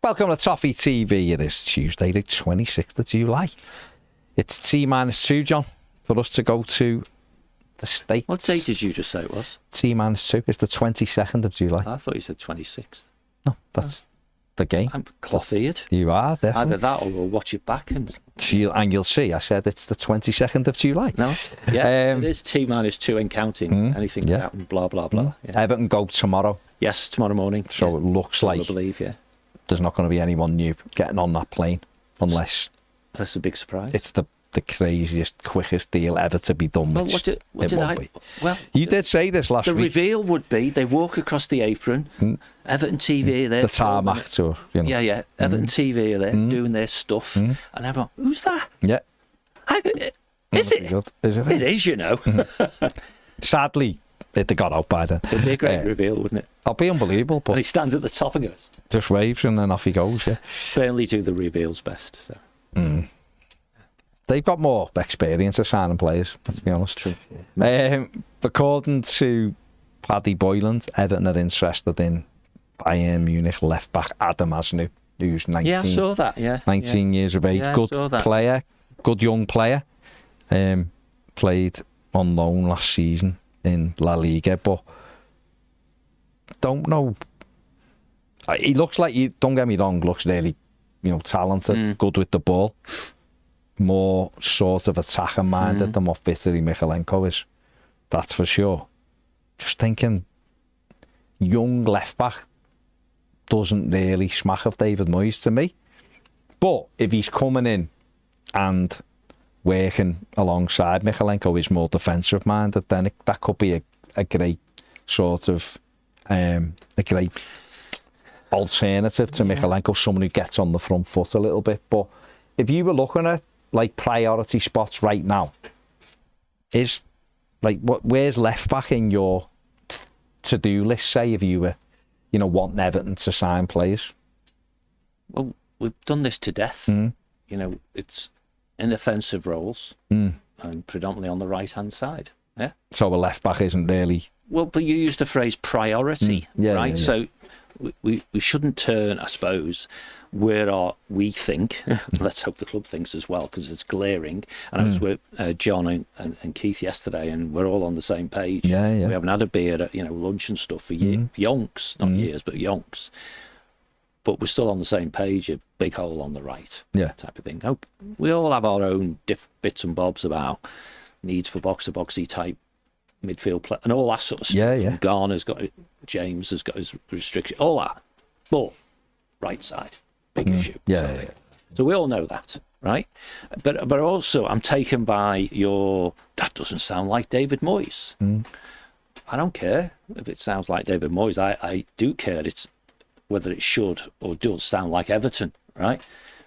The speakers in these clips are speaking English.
Welcome to Toffee TV. It is Tuesday, the 26th of July. It's T-2, John, for us to go to the States. What date did you just say it was? T-2. It's the 22nd of July. I thought you said 26th. No, that's the game. I'm cloth-eared. You are, definitely. Either that or we'll watch it back and you'll see, I said it's the 22nd of July. No, yeah, it is T-2 and counting. Anything can happen, blah, blah, blah. Yeah. Everton go tomorrow. Yes, tomorrow morning. So it looks like I believe, there's not going to be anyone new getting on that plane unless that's a big surprise. it's the craziest, quickest deal ever to be done. Well, which what did I? be. Well, You did say this last the week. reveal would be they walk across the apron. Everton TV, they're The tarmac tour. You know. Yeah. Everton TV are there doing their stuff, and everyone, who's that? Yeah. Is it? Good. Is it? It is, you know. Sadly, they got out by then. It'd be a great reveal, wouldn't it? It'll be unbelievable, And he but stands at the top and goes. just waves and then off he goes, yeah. Burnley do the reveals best. So. They've got more experience of signing players, let's be honest. True. According to Paddy Boyland, Everton are interested in Bayern Munich left-back Adam Asnu, who's 19, Yeah, I saw that, yeah. 19 years of age. Yeah, I Good saw that. player, good young player. Played on loan last season in La Liga, but don't know. He looks like, don't get me wrong, looks really, talented, good with the ball. More sort of attacker minded than what Vitali Mykolenko is. That's for sure. Just thinking, young left back doesn't really smack of David Moyes to me. But if he's coming in and working alongside Mykolenko, is more defensive minded, then that could be a great sort of a great alternative to Mykolenko, someone who gets on the front foot a little bit. But if you were looking at like priority spots right now, is like where's left back in your to-do list, say, if you were wanting Everton to sign players? Well, we've done this to death. It's inoffensive roles and predominantly on the right hand side. Yeah. So a left back isn't really. Well, but you used the phrase priority, right? Yeah. So we shouldn't turn, I suppose, where we think. Let's hope the club thinks as well, because it's glaring. And I was with John and Keith yesterday, and we're all on the same page. Yeah. We haven't had a beer at lunch and stuff for yonks, not years, but yonks. But we're still on the same page. A big hole on the right, type of thing. We all have our own bits and bobs about needs for boxy type midfield play and all that sort of stuff. Yeah. Garner's got it, James has got his restriction, all that. But right side, big issue. Yeah. So we all know that, right? But also I'm taken by that doesn't sound like David Moyes. I don't care if it sounds like David Moyes. I do care it's whether it should or does sound like Everton, right?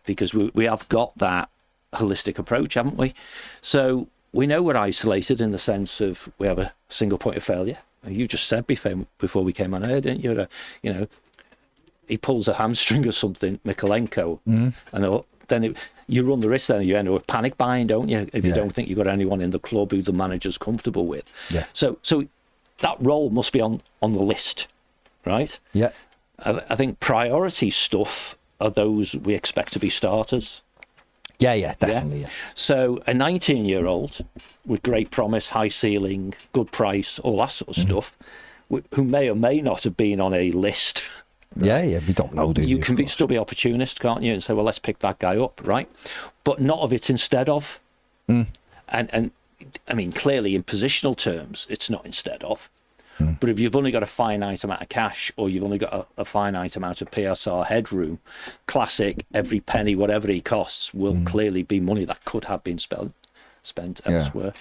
Because we have got that holistic approach, haven't we? So we know we're isolated in the sense of we have a single point of failure. You just said before we came on air, didn't you? He pulls a hamstring or something, Mykolenko, and then you run the risk. Then you end up with panic buying, don't you? If you don't think you've got anyone in the club who the manager's comfortable with. Yeah. So that role must be on the list, right? Yeah. I think priority stuff are those we expect to be starters. Yeah, definitely. Yeah. So a 19-year-old with great promise, high ceiling, good price, all that sort of stuff, who may or may not have been on a list. Yeah, we don't know, do you? You can still be opportunist, can't you? And say, well, let's pick that guy up, right? But not of it instead of. And I mean, clearly in positional terms, it's not instead of. But if you've only got a finite amount of cash or you've only got a finite amount of PSR headroom, classic, every penny, whatever he costs, will clearly be money that could have been spent elsewhere.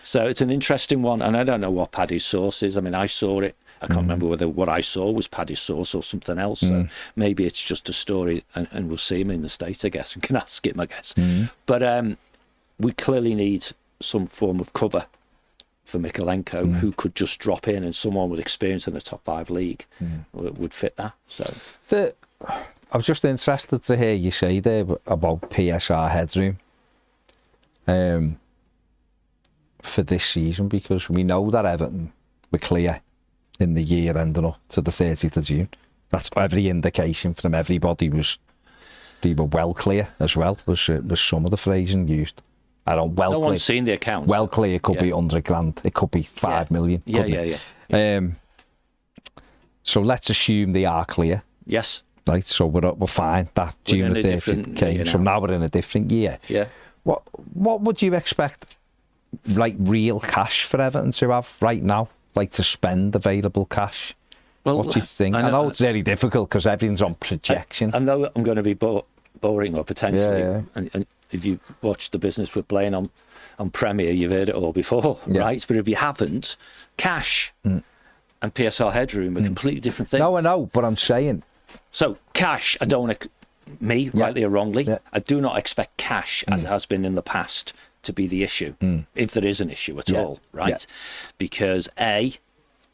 So it's an interesting one. And I don't know what Paddy's source is. I mean, I saw it. I can't remember whether what I saw was Paddy's source or something else. So maybe it's just a story and we'll see him in the States, I guess, and can ask him, I guess. But we clearly need some form of cover for Mykolenko, who could just drop in, and someone with experience in the top 5 league would fit that. So I was just interested to hear you say there about PSR headroom for this season, because we know that Everton were clear in the year ending up to the 30th of June. That's every indication from everybody was they were well clear as well. Was some of the phrasing used? I don't well. No clear. one's seen the accounts. Well clear could be 100 grand. It could be 5 million. Yeah. So let's assume they are clear. Yes. Right. So we're fine. That June the 30th came. So now we're in a different year. Yeah. What would you expect? Like real cash for Everton to have right now, like to spend available cash. Well, what do you think? I know it's really difficult because everything's on projection. I know I'm going to be boring or potentially. Yeah. And if you watch the business we're playing on Premier, you've heard it all before, right? But if you haven't, cash and PSR headroom are completely different things. No, I know, but I'm saying. So cash, I don't. Rightly or wrongly, I do not expect cash as it has been in the past to be the issue, if there is an issue at all, right? Because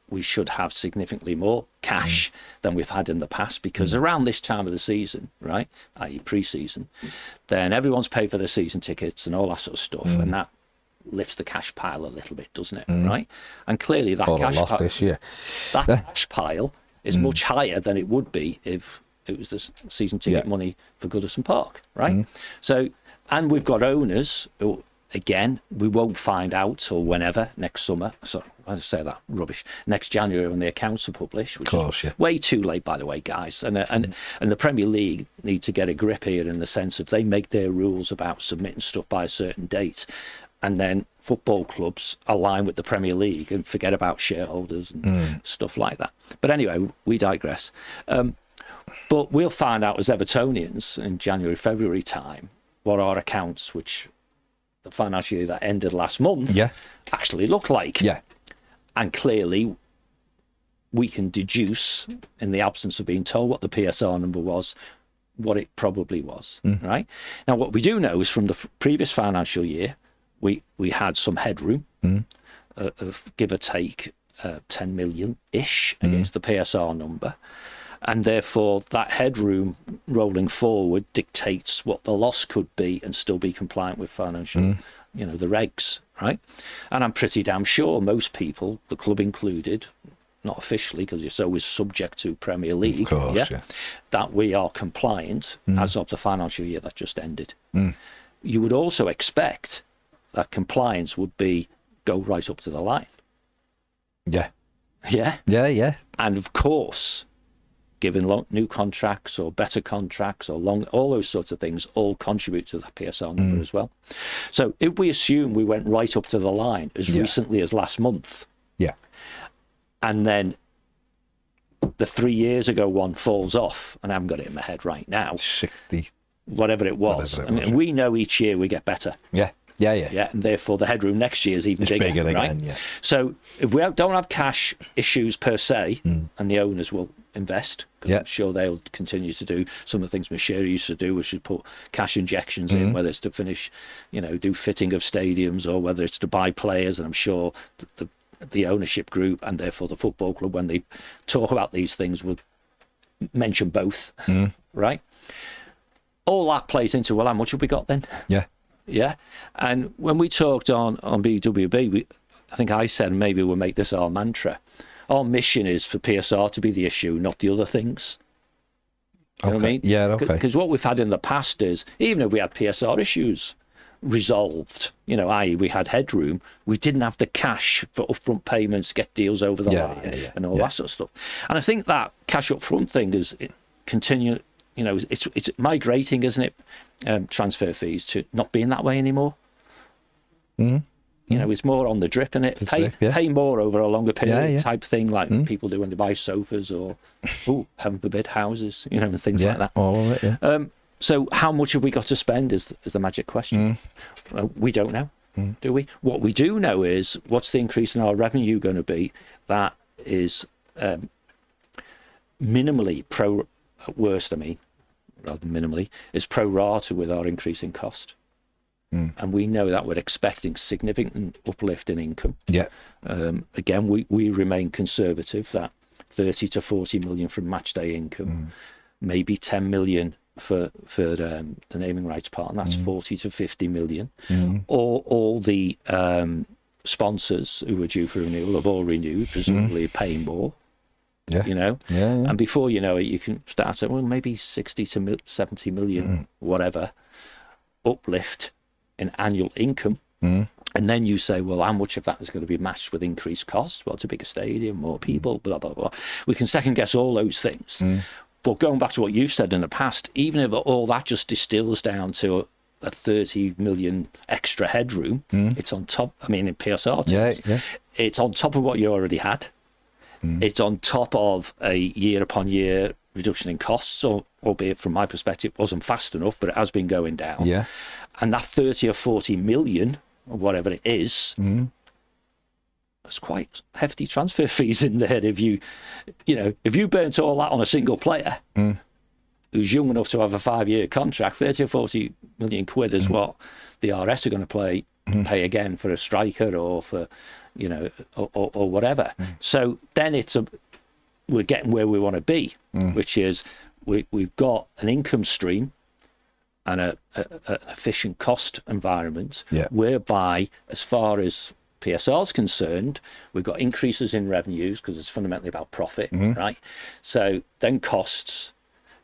we should have significantly more cash than we've had in the past, because around this time of the season, right, i.e. pre-season, then everyone's paid for their season tickets and all that sort of stuff, and that lifts the cash pile a little bit, doesn't it, right? And clearly that cash pile is much higher than it would be if it was the season ticket money for Goodison Park, right? So, and we've got owners who, again, we won't find out till whenever, next summer. So I say that rubbish. Next January when the accounts are published, which is way too late, by the way, guys. And the Premier League need to get a grip here in the sense of they make their rules about submitting stuff by a certain date, and then football clubs align with the Premier League and forget about shareholders and stuff like that. But anyway, we digress. But we'll find out as Evertonians in January, February time what our accounts, which the financial year that ended last month, actually look like. Yeah. And clearly, we can deduce, in the absence of being told what the PSR number was, what it probably was, right? Now, what we do know is from the previous financial year, we had some headroom of give or take 10 million-ish against the PSR number. And therefore, that headroom rolling forward dictates what the loss could be and still be compliant with financial, the regs, right? And I'm pretty damn sure most people, the club included, not officially because it's always subject to Premier League, of course, that we are compliant as of the financial year that just ended. You would also expect that compliance would go right up to the line. Yeah. And of course, given new contracts or better contracts or all those sorts of things all contribute to the PSR number as well. So if we assume we went right up to the line as recently as last month, and then the 3 years ago one falls off, and I haven't got it in my head right now, 60, whatever it was. We know each year we get better. Yeah, and therefore the headroom next year is even bigger right? Again, So if we don't have cash issues per se, and the owners will invest, because I'm sure they'll continue to do some of the things Michelle used to do, which is put cash injections in, whether it's to finish, do fitting of stadiums, or whether it's to buy players. And I'm sure the ownership group and therefore the football club, when they talk about these things, will mention both, right? All that plays into, well, how much have we got then? Yeah. And when we talked on BWB, I think I said maybe we'll make this our mantra. Our mission is for PSR to be the issue, not the other things. You know what I mean? Yeah, okay. Because what we've had in the past is, even if we had PSR issues resolved, i.e. we had headroom, we didn't have the cash for upfront payments, get deals over the line and all that sort of stuff. And I think that cash upfront thing is continue. It's migrating, isn't it? Transfer fees to not being that way anymore. It's more on the drip, and pay more over a longer period type thing, like people do when they buy sofas or, heaven forbid, houses, and things like that. All of it, So how much have we got to spend is the magic question. We don't know, do we? What we do know is, what's the increase in our revenue going to be? That is minimally at worst, rather than minimally, is pro rata with our increase in cost. And we know that we're expecting significant uplift in income. Again, we remain conservative, that 30 to 40 million from match day income, maybe 10 million for the naming rights part, and that's 40 to 50 million. All the sponsors who were due for renewal have all renewed, presumably paying more. Yeah. You know? Yeah. And before you know it, you can start saying, well, maybe 60 to 70 million, whatever, uplift in annual income. And then you say, well, how much of that is going to be matched with increased costs? Well, it's a bigger stadium, more people, blah, blah, blah. We can second guess all those things. But going back to what you've said in the past, even if all that just distills down to a 30 million extra headroom, it's on top, I mean, in PSR terms, it's on top of what you already had. It's on top of a year upon year reduction in costs, or albeit from my perspective, it wasn't fast enough, but it has been going down. Yeah. And that 30 or 40 million, or whatever it is, there's quite hefty transfer fees in there. If you burnt all that on a single player who's young enough to have a 5-year contract, 30 or 40 million quid is what the RS are going to pay again for a striker or for, or whatever. So then we're getting where we want to be, which is we've got an income stream and an efficient cost environment, whereby, as far as PSR is concerned, we've got increases in revenues because it's fundamentally about profit, right? So then costs,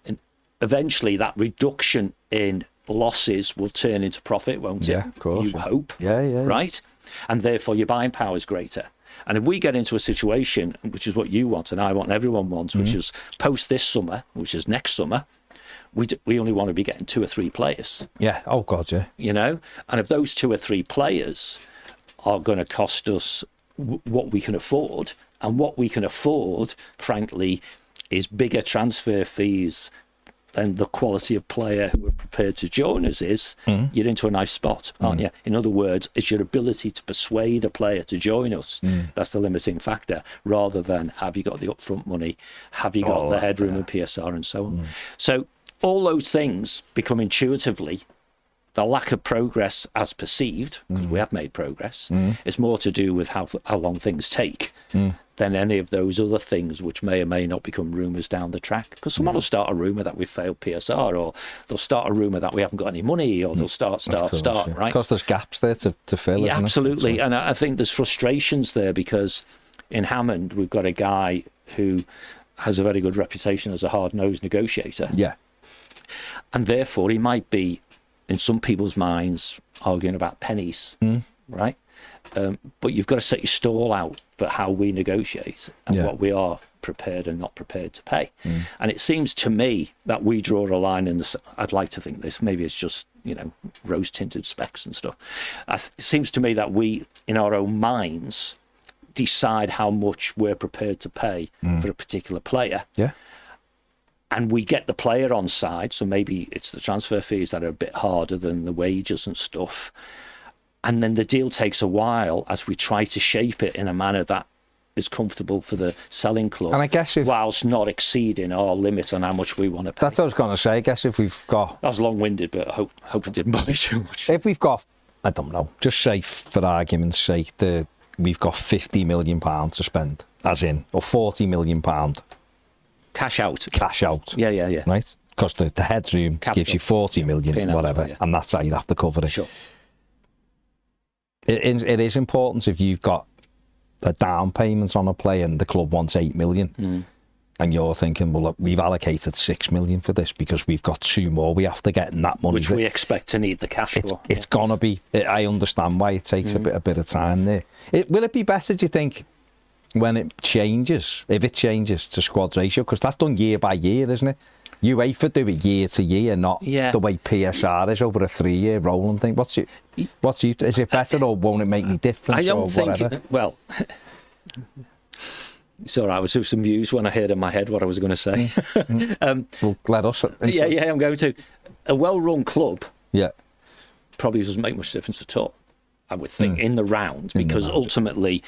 and eventually that reduction in losses will turn into profit, won't it? Yeah, of course. You hope, Yeah. right? And therefore your buying power is greater. And if we get into a situation, which is what you want and I want and everyone wants, which is post this summer, which is next summer, we only want to be getting 2 or 3 players. Yeah. Oh God, yeah. And if those 2 or 3 players are going to cost us what we can afford, and what we can afford, frankly, is bigger transfer fees than the quality of player who are prepared to join us is, you're into a nice spot, aren't you? In other words, it's your ability to persuade a player to join us that's the limiting factor, rather than have you got the upfront money, have you got the headroom and PSR and so on. So all those things become intuitively the lack of progress as perceived, because we have made progress, is more to do with how long things take than any of those other things which may or may not become rumours down the track. Because someone will start a rumour that we've failed PSR, or they'll start a rumour that we haven't got any money, or they'll start, right? Because there's gaps there to fill. Yeah, absolutely. So. And I think there's frustrations there, because in Hammond, we've got a guy who has a very good reputation as a hard-nosed negotiator. Yeah. And therefore, he might be, in some people's minds, arguing about pennies, right? But you've got to set your stall out for how we negotiate and what we are prepared and not prepared to pay. And it seems to me that we draw a line in the... I'd like to think this, maybe it's just, rose-tinted specs and stuff. It seems to me that we, in our own minds, decide how much we're prepared to pay for a particular player. Yeah. And we get the player on side, so maybe it's the transfer fees that are a bit harder than the wages and stuff. And then the deal takes a while as we try to shape it in a manner that is comfortable for the selling club, and I guess whilst not exceeding our limit on how much we want to pay. That's what I was going to say. I guess if we've got... That was long-winded, but I hope it didn't bother too much. If we've got, I don't know, just say for argument's sake, we've got £50 million to spend, as in, or £40 million. Cash out. Yeah. Right? Because the headroom gives you 40 million, P&L, whatever, and that's how you'd have to cover it. Sure. It is important if you've got a down payment on a player and the club wants 8 million, and you're thinking, well, look, we've allocated 6 million for this because we've got 2 more we have to get, and that money... Which we expect to need the cash for. It's going to be... I understand why it takes a bit of time there. Will it be better, do you think, when it changes, if it changes to squad ratio? Because that's done year by year, isn't it? UEFA do it year to year, not the way PSR is over a 3-year rolling thing. Is it better, or won't it make any difference? I don't think... Well, it's all right. I was just amused when I heard in my head what I was going to say. Well, let us... Yeah, I'm going to. A well-run club probably doesn't make much difference at all, I would think, in the round, because ultimately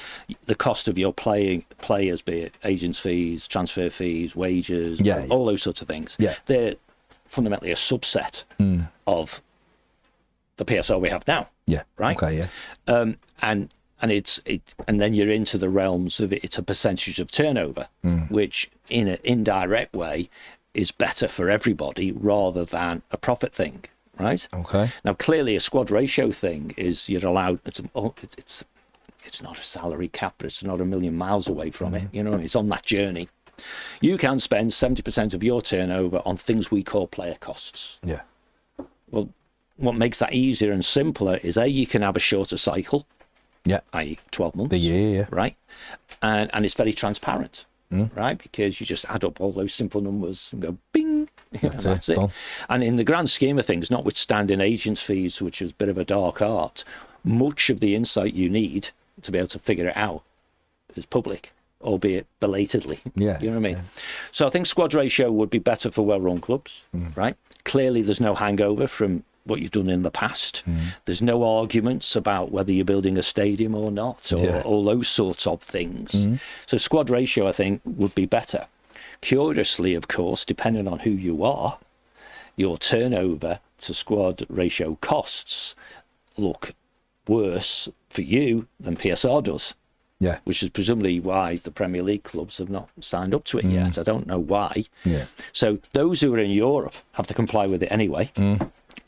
the cost of your players, be it agents' fees, transfer fees, wages, all those sorts of things, they're fundamentally a subset of the PSL we have now. Yeah. Right. Okay. Yeah. And then you're into the realms of it's a percentage of turnover, which in an indirect way is better for everybody rather than a profit thing. Right. Okay. Now, clearly, a squad ratio thing is you're allowed. It's not a salary cap, but it's not a million miles away from it. It's on that journey. You can spend 70% of your turnover on things we call player costs. Yeah. Well, what makes that easier and simpler is you can have a shorter cycle, Yeah. i.e. 12 months. The year, yeah. Right? And it's very transparent, right? Because you just add up all those simple numbers and go, bing, that's it. Done. And in the grand scheme of things, notwithstanding agents' fees, which is a bit of a dark art, much of the insight you need to be able to figure it out is public, albeit belatedly. Yeah. You know what I mean? So I think squad ratio would be better for well-run clubs, right? Clearly, there's no hangover from what you've done in the past. There's no arguments about whether you're building a stadium or not, or all those sorts of things. So squad ratio, I think, would be better. Curiously, of course, depending on who you are, your turnover to squad ratio costs look worse for you than PSR does. Yeah. Which is presumably why the Premier League clubs have not signed up to it yet. I don't know why. Yeah. So those who are in Europe have to comply with it anyway,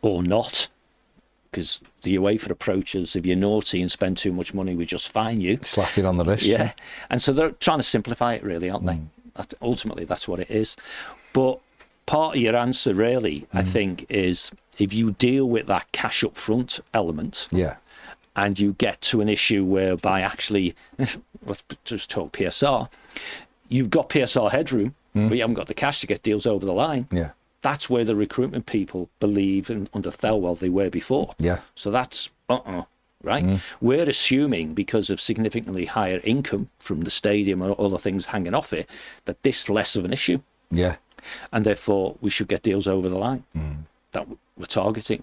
or not, because the UEFA approaches, if you're naughty and spend too much money, we just fine you. Slap it on the wrist. Yeah. And so they're trying to simplify it, really, aren't they? Ultimately, that's what it is. But part of your answer, really, I think, is if you deal with that cash up front element, Yeah. and you get to an issue whereby actually, let's just talk PSR, you've got PSR headroom, but you haven't got the cash to get deals over the line. Yeah. That's where the recruitment people believe and under Thelwell they were before. Yeah. So that's right? We're assuming because of significantly higher income from the stadium and all the things hanging off it, that this is less of an issue. Yeah. And therefore we should get deals over the line that we're targeting.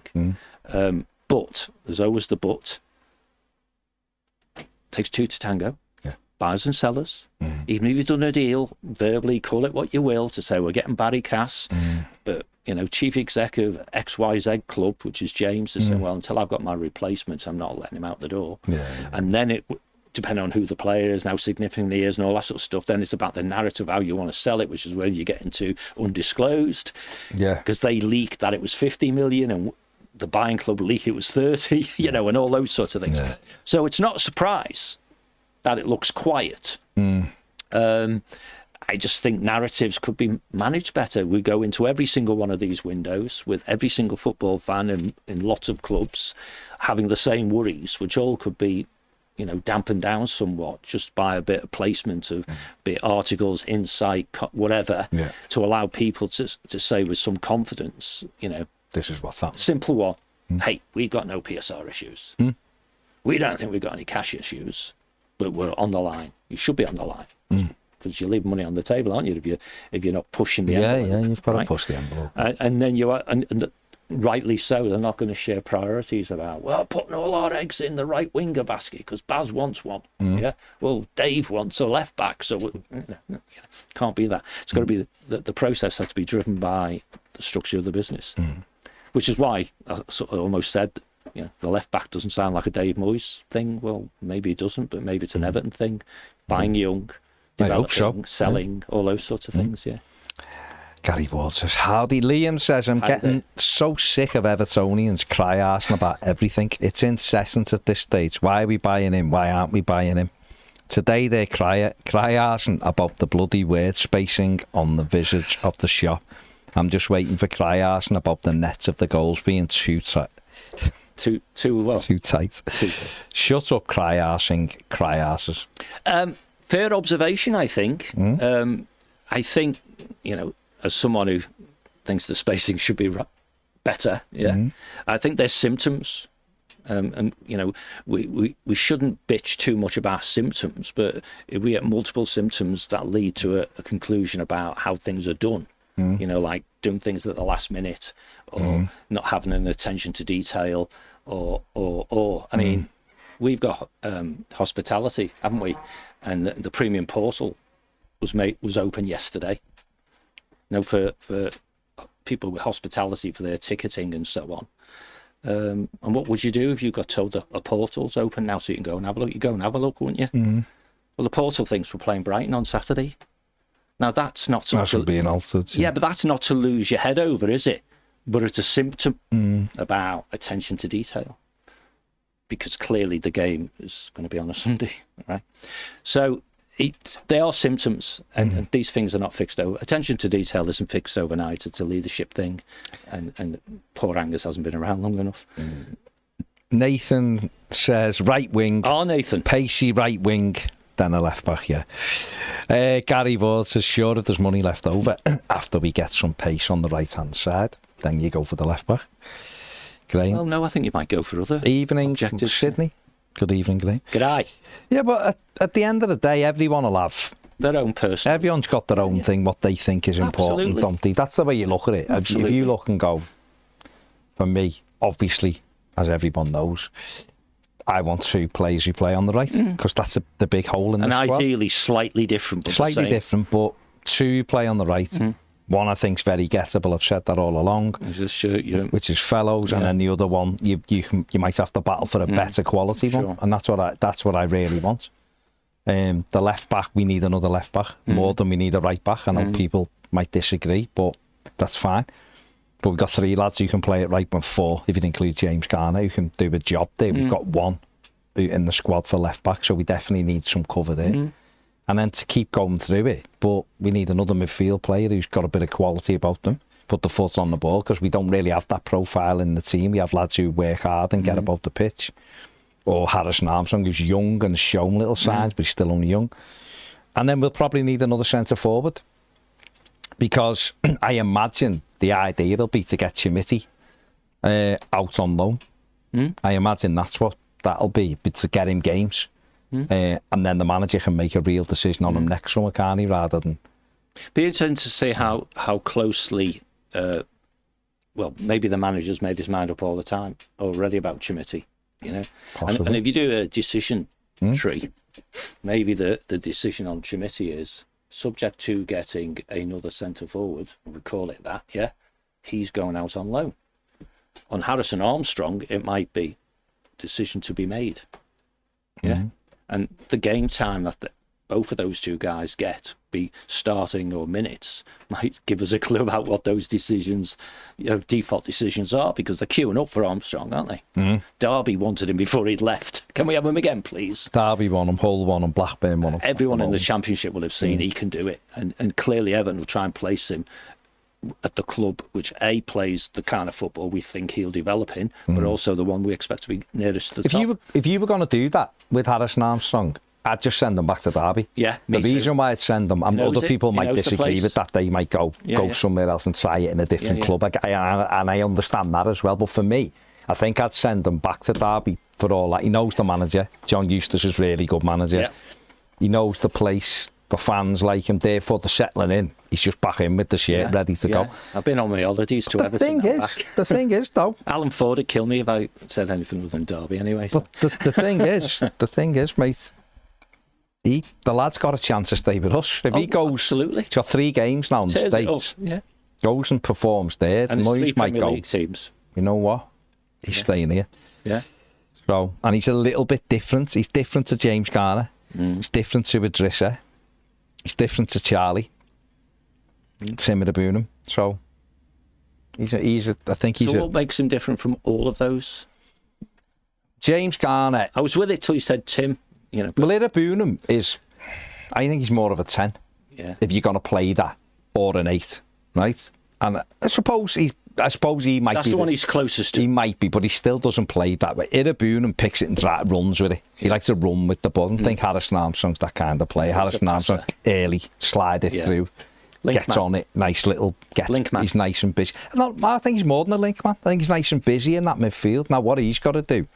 But there's always the but. Takes two to tango. Yeah. Buyers and sellers. Even if you've done a deal, verbally call it what you will, to say we're getting Barry Cass, but chief exec of XYZ club, which is James, to say, well, until I've got my replacement, I'm not letting him out the door. Yeah. And then it, depending on who the player is, how significant he is, and all that sort of stuff, then it's about the narrative, how you want to sell it, which is where you get into undisclosed. Yeah. Because they leaked that it was 50 million and the buying club leak it was 30, and all those sorts of things. Yeah. So it's not a surprise that it looks quiet. I just think narratives could be managed better. We go into every single one of these windows with every single football fan in lots of clubs having the same worries, which all could be, dampened down somewhat just by a bit of placement of bit articles, insight, whatever, to allow people to say with some confidence, This is what's happening. simple one. Hey, we've got no PSR issues. We don't think we've got any cash issues, but we're on the line. You should be on the line because you leave money on the table, aren't you? If you're not pushing the envelope. Yeah, you've got to push the envelope. And then you are, and rightly so. They're not going to share priorities about putting all our eggs in the right winger basket because Baz wants one. Yeah, well, Dave wants a left back, so can't be that. It's got to be the process has to be driven by the structure of the business. Which is why I sort of almost said, the left back doesn't sound like a Dave Moyes thing. Well, maybe it doesn't, but maybe it's an Everton thing. Buying young, developing, selling, all those sorts of things, Gary Ward says, howdy. Liam says, I'm getting so sick of Evertonians cry-arsing about everything. It's incessant at this stage. Why are we buying him? Why aren't we buying him? Today they're cry-arsing about the bloody word spacing on the visage of the shop. I'm just waiting for cry-arsing about the nets of the goals being too tight. Too tight. Shut up, cry-arses. Fair observation, I think. I think, as someone who thinks the spacing should be better, I think there's symptoms. And we shouldn't bitch too much about symptoms, but if we get multiple symptoms that lead to a conclusion about how things are done, like doing things at the last minute, or not having an attention to detail, or I mean, we've got hospitality, haven't we? And the premium portal was open yesterday. For people with hospitality for their ticketing and so on. And what would you do if you got told that a portal's open now so you can go and have a look? You go and have a look, wouldn't you? Well, the portal thinks we're playing Brighton on Saturday. Now, that's not being altered. Yeah, but that's not to lose your head over, is it? But it's a symptom about attention to detail. Because clearly the game is going to be on a Sunday, right? So they are symptoms, and these things are not fixed over. Attention to detail isn't fixed overnight. It's a leadership thing, and poor Angus hasn't been around long enough. Nathan says right wing. Oh, Nathan. Pacey right wing, then a left back, yeah. Gary Ward says, sure, if there's money left over after we get some pace on the right-hand side, then you go for the left back. Graham. Well, no, I think you might go for other evening from objectives. Sydney. Good evening, Graham. G'day. Yeah, but at the end of the day, everyone will have Their own person. Everyone's got their own thing, what they think is important, Absolutely. don't they? That's the way you look at it. If you look and go, for me, obviously, as everyone knows, I want 2 players who play on the right, because that's the big hole in the squad. And ideally slightly different. But Slightly different, but 2 who play on the right. One I think's very gettable. I've said that all along. Which is Fellows, and then the other one you might have to battle for a better quality one, and that's what I really want. The left back, we need another left back more than we need a right back. I know people might disagree, but that's fine. But we've got 3 lads who can play it right, and 4 if you include James Garner who can do a job there. We've got 1 in the squad for left back, so we definitely need some cover there. And then to keep going through it, but we need another midfield player who's got a bit of quality about them, put the foot on the ball, because we don't really have that profile in the team. We have lads who work hard and get about the pitch. Or Harrison Armstrong, who's young and has shown little signs, but he's still only young. And then we'll probably need another centre forward, because I imagine the idea will be to get Chimiti out on loan. I imagine that's what that'll be, but to get him games. And then the manager can make a real decision on him next summer, can't he, rather than... Be interesting to see how closely... well, maybe the manager's made his mind up all the time already about Chimiti, you know. And if you do a decision tree, maybe the decision on Chimiti is subject to getting another centre forward, we call it that, yeah, he's going out on loan. On Harrison Armstrong, it might be decision to be made, yeah. And the game time that both of those 2 guys get, be starting or minutes, might give us a clue about what those decisions, default decisions are, because they're queuing up for Armstrong, aren't they? Derby wanted him before he'd left. Can we have him again, please? Derby won him, Hull won him, Blackburn won him. Everyone in the Championship will have seen he can do it. And clearly Everton will try and place him at the club which plays the kind of football we think he'll develop in, but also the one we expect to be nearest to the top. If you were going to do that with Harrison Armstrong, I'd just send them back to Derby. Yeah, the reason why I'd send them, and other people might disagree with that, they might go somewhere else and try it in a different club. And I understand that as well. But for me, I think I'd send them back to Derby for all that. He knows the manager. John Eustace is a really good manager. Yeah. He knows the place. The fans like him, therefore they're settling in. He's just back in with the shirt, ready to go. I've been on my holidays to Everton. The thing is, though, Alan Ford would kill me if I said anything other than Derby anyway. But the thing is, mate, the lad's got a chance to stay with us. If he goes, absolutely. He's got 3 games now in the States. Goes and performs there. And Moyes might go. Teams. You know what? He's staying here. Yeah. So, and he's a little bit different. He's different to James Garner. He's different to Idrissa. He's different to Charlie. Tim Bunham. So I think he's what makes him different from all of those? James Garner. I was with it till you said Tim. You know. Well, Bunham is. I think he's more of a 10. Yeah. If you're going to play that, or an 8, right? And I suppose he might. That's be the one he's closest to. He might be, but he still doesn't play that way. Bunham picks it and runs with it. He likes to run with the ball. I think Harrison Armstrong's that kind of player. Harrison Armstrong early, slide it through, gets on it, nice little link man. He's nice and busy. I think he's more than a link man. I think he's nice and busy in that midfield. Now, what he's got to do,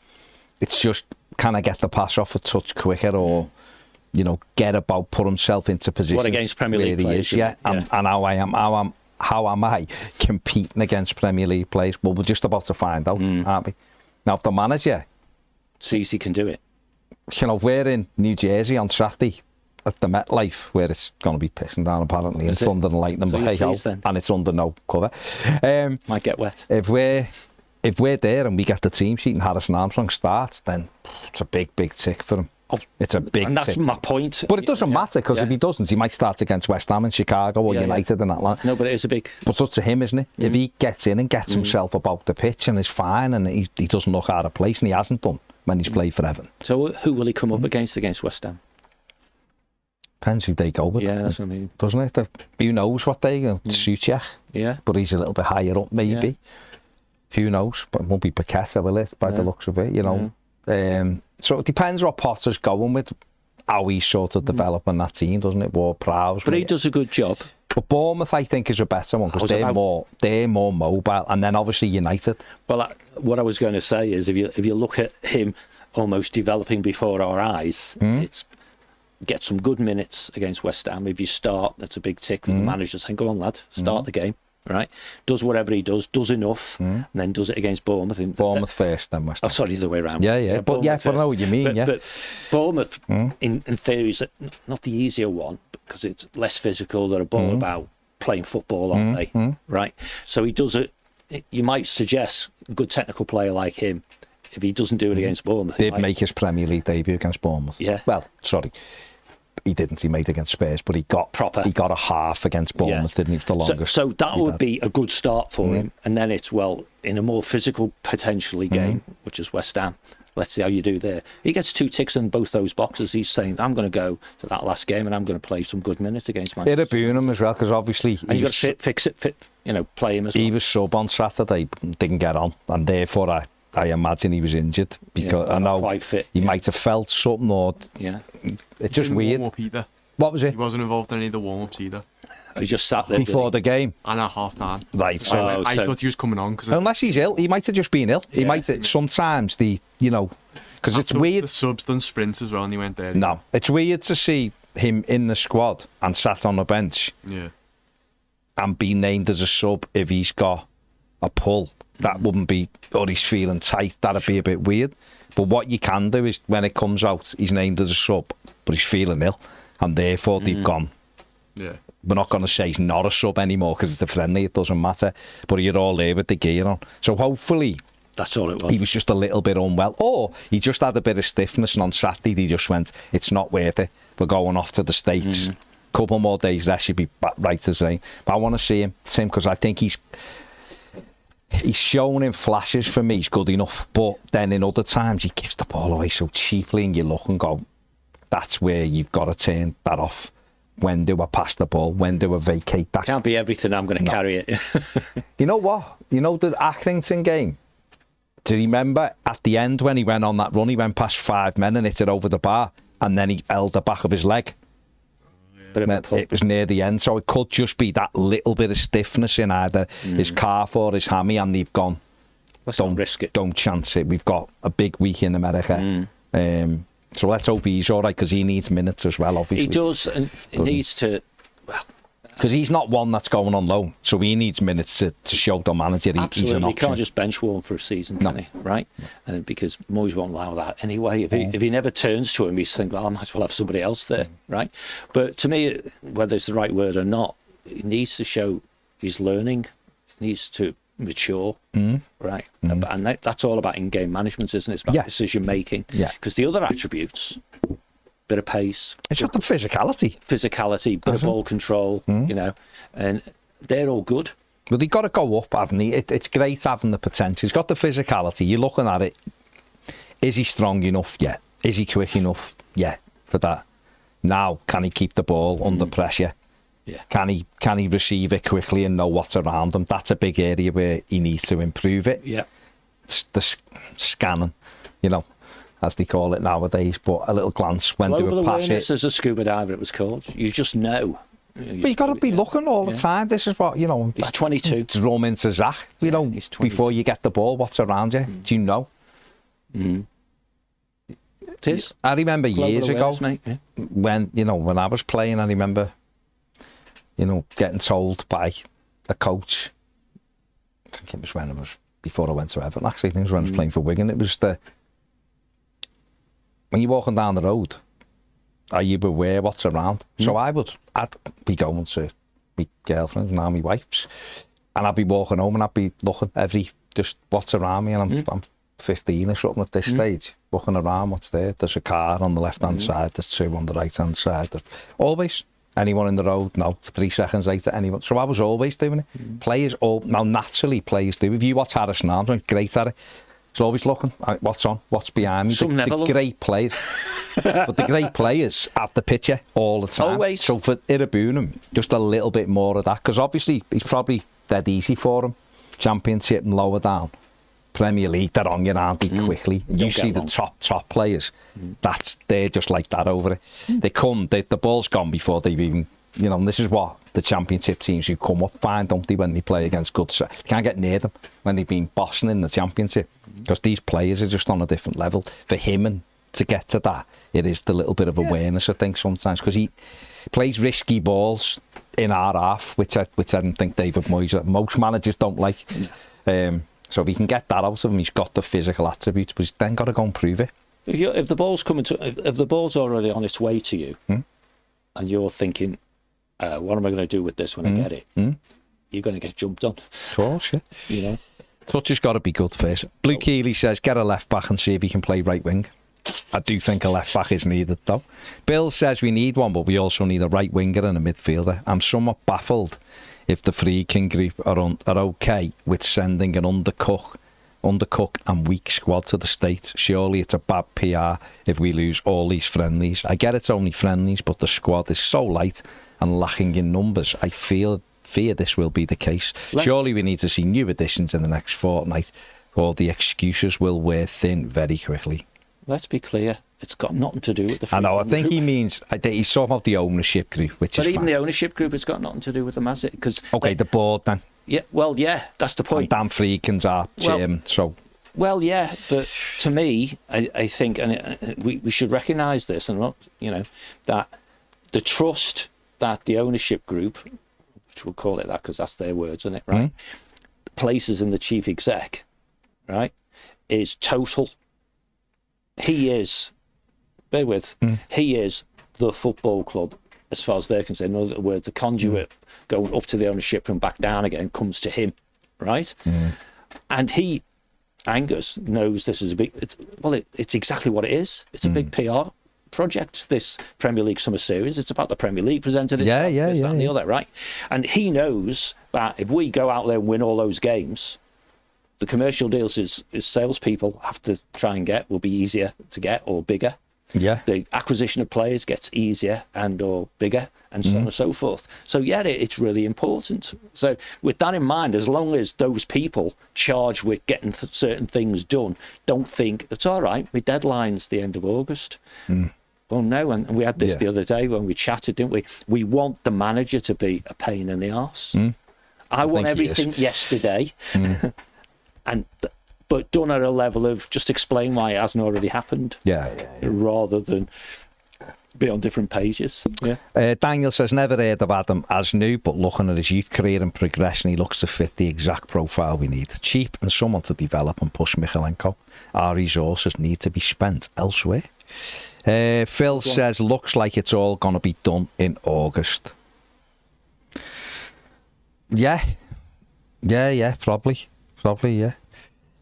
it's just can I get the pass off a touch quicker, or get about, put himself into positions. What against Premier League players? And how am I competing against Premier League players? Well, we're just about to find out, aren't we? Now, if the manager sees he can do it, we're in New Jersey on Saturday at the MetLife, where it's going to be pissing down apparently, and thunder and lightning, but hey ho, and it's under no cover. Might get wet. If we're there and we get the team sheet and Harrison Armstrong starts, then it's a big tick for him. It's a big and that's tick. my point. But it doesn't matter, because if he doesn't, he might start against West Ham and Chicago or United and that line. No, but it is a big... But it's up to him, isn't it? If he gets in and gets himself about the pitch and is fine, and he doesn't look out of place, and he hasn't done when he's played for Everton. So who will he come up against West Ham? Depends who they go with. Yeah, that's what I mean. Doesn't it? Who knows what they go? Suchek. Yeah. But he's a little bit higher up, maybe. Yeah. Who knows? But it won't be Paqueta, will it? By the looks of it, you know. So it depends what Potter's going with, how he's sort of developing that team, doesn't it? Ward-Prowse. But he does a good job. But Bournemouth, I think, is a better one because they're more mobile, and then obviously United. Well, what I was going to say is, if you look at him almost developing before our eyes, it's get some good minutes against West Ham. If you start, that's a big tick with the manager saying, "Go on, lad, start the game." Right? Does whatever he does enough, and then does it against Bournemouth. Bournemouth first, then West Ham. Oh, sorry, the other way around. Yeah. But I know what you mean. But Bournemouth, in theory, is not the easier one because it's less physical. They're all about playing football, aren't they? Right. So he does it. You might suggest a good technical player like him, if he doesn't do it against Bournemouth, did make his Premier League debut against Bournemouth. Yeah. Well, sorry. He didn't. He made against Spurs, but he got proper. He got a half against Bournemouth, didn't he? For the longest. So that would be a good start for him. And then it's, well, in a more physical, potentially game, which is West Ham. Let's see how you do there. He gets 2 ticks in both those boxes. He's saying, I'm going to go to that last game and I'm going to play some good minutes against Manchester. It'd be him as well, because obviously... And you've got to fix it, play him as well. He was sub on Saturday, didn't get on, and therefore I imagine he was injured, because I know quite fit, he might have felt something, or... Yeah. He It's just didn't weird. warm up either. What was it? He wasn't involved in any of the warm-ups either. He just sat there Before the game? And at half-time. Right. So I thought he was coming on. Cause unless he's ill. He might have just been ill. He might have, sometimes because it's weird. The subs done sprints as well and he went there. No, it's weird to see him in the squad and sat on the bench and be named as a sub if he's got a pull. That wouldn't be, or he's feeling tight. That'd be a bit weird. But what you can do is, when it comes out, he's named as a sub, but he's feeling ill, and therefore they've gone. Yeah. We're not going to say he's not a sub anymore because it's a friendly, it doesn't matter. But you're all there with the gear on. So hopefully... That's all it was. He was just a little bit unwell. Or he just had a bit of stiffness, and on Saturday he just went, it's not worth it. We're going off to the States. Couple more days rest, should be back right as rain. But I want to see him, because I think he's shown in flashes for me, he's good enough. But then in other times, he gives the ball away so cheaply, and you look and go, that's where you've got to turn that off. When do I pass the ball? When do I vacate that? Can't be everything, I'm going to carry it. You know what? You know the Accrington game? Do you remember at the end when he went on that run, he went past 5 men and hit it over the bar, and then he held the back of his leg? It was near the end, so it could just be that little bit of stiffness in either his calf or his hammy, and they've gone, don't risk it. Don't chance it. We've got a big week in America. So let's hope he's all right, because he needs minutes as well, obviously. He does, and he needs to... Well, because he's not one that's going on loan, so he needs minutes to show the manager he's an option. He can't just bench warm for a season, can he? Right? Because Moyes won't allow that anyway. If he never turns to him, he's thinking, well, I might as well have somebody else there, right? But to me, whether it's the right word or not, he needs to show he's learning, he needs to mature, right? And that's all about in-game management, isn't it? It's about decision making. Yeah. Because the other attributes, bit of pace, it's got the physicality, bit of ball control, and they're all good. Well, they've got to go up, haven't they? It's great having the potential. He's got the physicality. You're looking at it. Is he strong enough? Yeah. Is he quick enough? Yeah, for that. Now, can he keep the ball under pressure? Yeah. Can he receive it quickly and know what's around him? That's a big area where he needs to improve it. Yeah. It's the scanning, as they call it nowadays, but a little glance when do we pass it. As a scuba diver, it was called. You just know. But you've got to be looking all the time. This is what, He's 22. Drum into Zach, before you get the ball, what's around you? Do you know? It is. I remember years ago, mate. Yeah. when I was playing, I remember, getting told by a coach, I think it was when before I went to Everton, actually, I think it was when I was playing for Wigan, it was when you're walking down the road, are you aware what's around? So I'd be going to my girlfriend, now my wife's, and I'd be walking home and I'd be looking just what's around me, and I'm 15 or something at this stage, looking around what's there. There's a car on the left-hand side, there's 2 on the right-hand side. Always. Anyone in the road? No. 3 seconds later, anyone. So I was always doing it. Players, now naturally players do. If you watch Harrison Armstrong, great at it. He's always looking. What's on? What's behind me? The great players. But the great players have the picture all the time. Always. So for Irabunum, just a little bit more of that, because obviously it's probably dead easy for him. Championship and lower down. Premier League, they're on your aren't they, quickly. You see the top players, they're just like that over it. They come, the ball's gone before they've even, and this is what the Championship teams who come up find, don't they, when they play against good sides. They can't get near them when they've been bossing in the Championship, because these players are just on a different level. For him, and to get to that, it is the little bit of awareness, I think, sometimes, because he plays risky balls in our half, which I didn't think David Moyes, most managers don't like. So if he can get that out of him, he's got the physical attributes, but he's then got to go and prove it. If the ball's if the ball's already on its way to you, and you're thinking, what am I going to do with this when I get it? You're going to get jumped on. Of course, yeah. Touch has got to be good first. Blue Keeley says, get a left back and see if he can play right wing. I do think a left back is needed, though. Bill says we need one, but we also need a right winger and a midfielder. I'm somewhat baffled if the Friedkin group are okay with sending an undercook and weak squad to the States. Surely it's a bad PR if we lose all these friendlies. I get it's only friendlies, but the squad is so light and lacking in numbers. I fear this will be the case. Surely we need to see new additions in the next fortnight, or the excuses will wear thin very quickly. Let's be clear. It's got nothing to do with the Friedkin I know, I think group. he means, he's talking about the ownership group, which but is even fine. the ownership group has got nothing to do with them, has it? Because the board then. Yeah, well, yeah, that's the point. And Dan Friedkin's our chairman, so... Well, yeah, but to me, I think, and we should recognise this, and not, that the trust that the ownership group, which we'll call it that because that's their words, isn't it, right? Places in the chief exec, right, is total. He is, bear with, he is the football club as far as they're concerned. In other words, the conduit going up to the ownership and back down again comes to him, right? And Angus knows this is a big, it's exactly what it is. It's a big PR project, this Premier League Summer Series. It's about the Premier League presented it, this, that and the other, right? And he knows that if we go out there and win all those games, the commercial deals his salespeople have to try and get will be easier to get or bigger. Yeah. The acquisition of players gets easier and or bigger, and so on and so forth. So yeah, it's really important. So with that in mind, as long as those people charged with getting certain things done don't think it's all right, my deadline's the end of August. Well, no, and we had this the other day when we chatted, didn't we? We want the manager to be a pain in the arse. I want everything yesterday. But done at a level of just explain why it hasn't already happened. Rather than be on different pages. Daniel says, never heard of Adam as new, but looking at his youth career and progression, he looks to fit the exact profile we need. Cheap and someone to develop and push Michalenko. Our resources need to be spent elsewhere. Phil says, looks like it's all going to be done in August. Yeah, probably, yeah.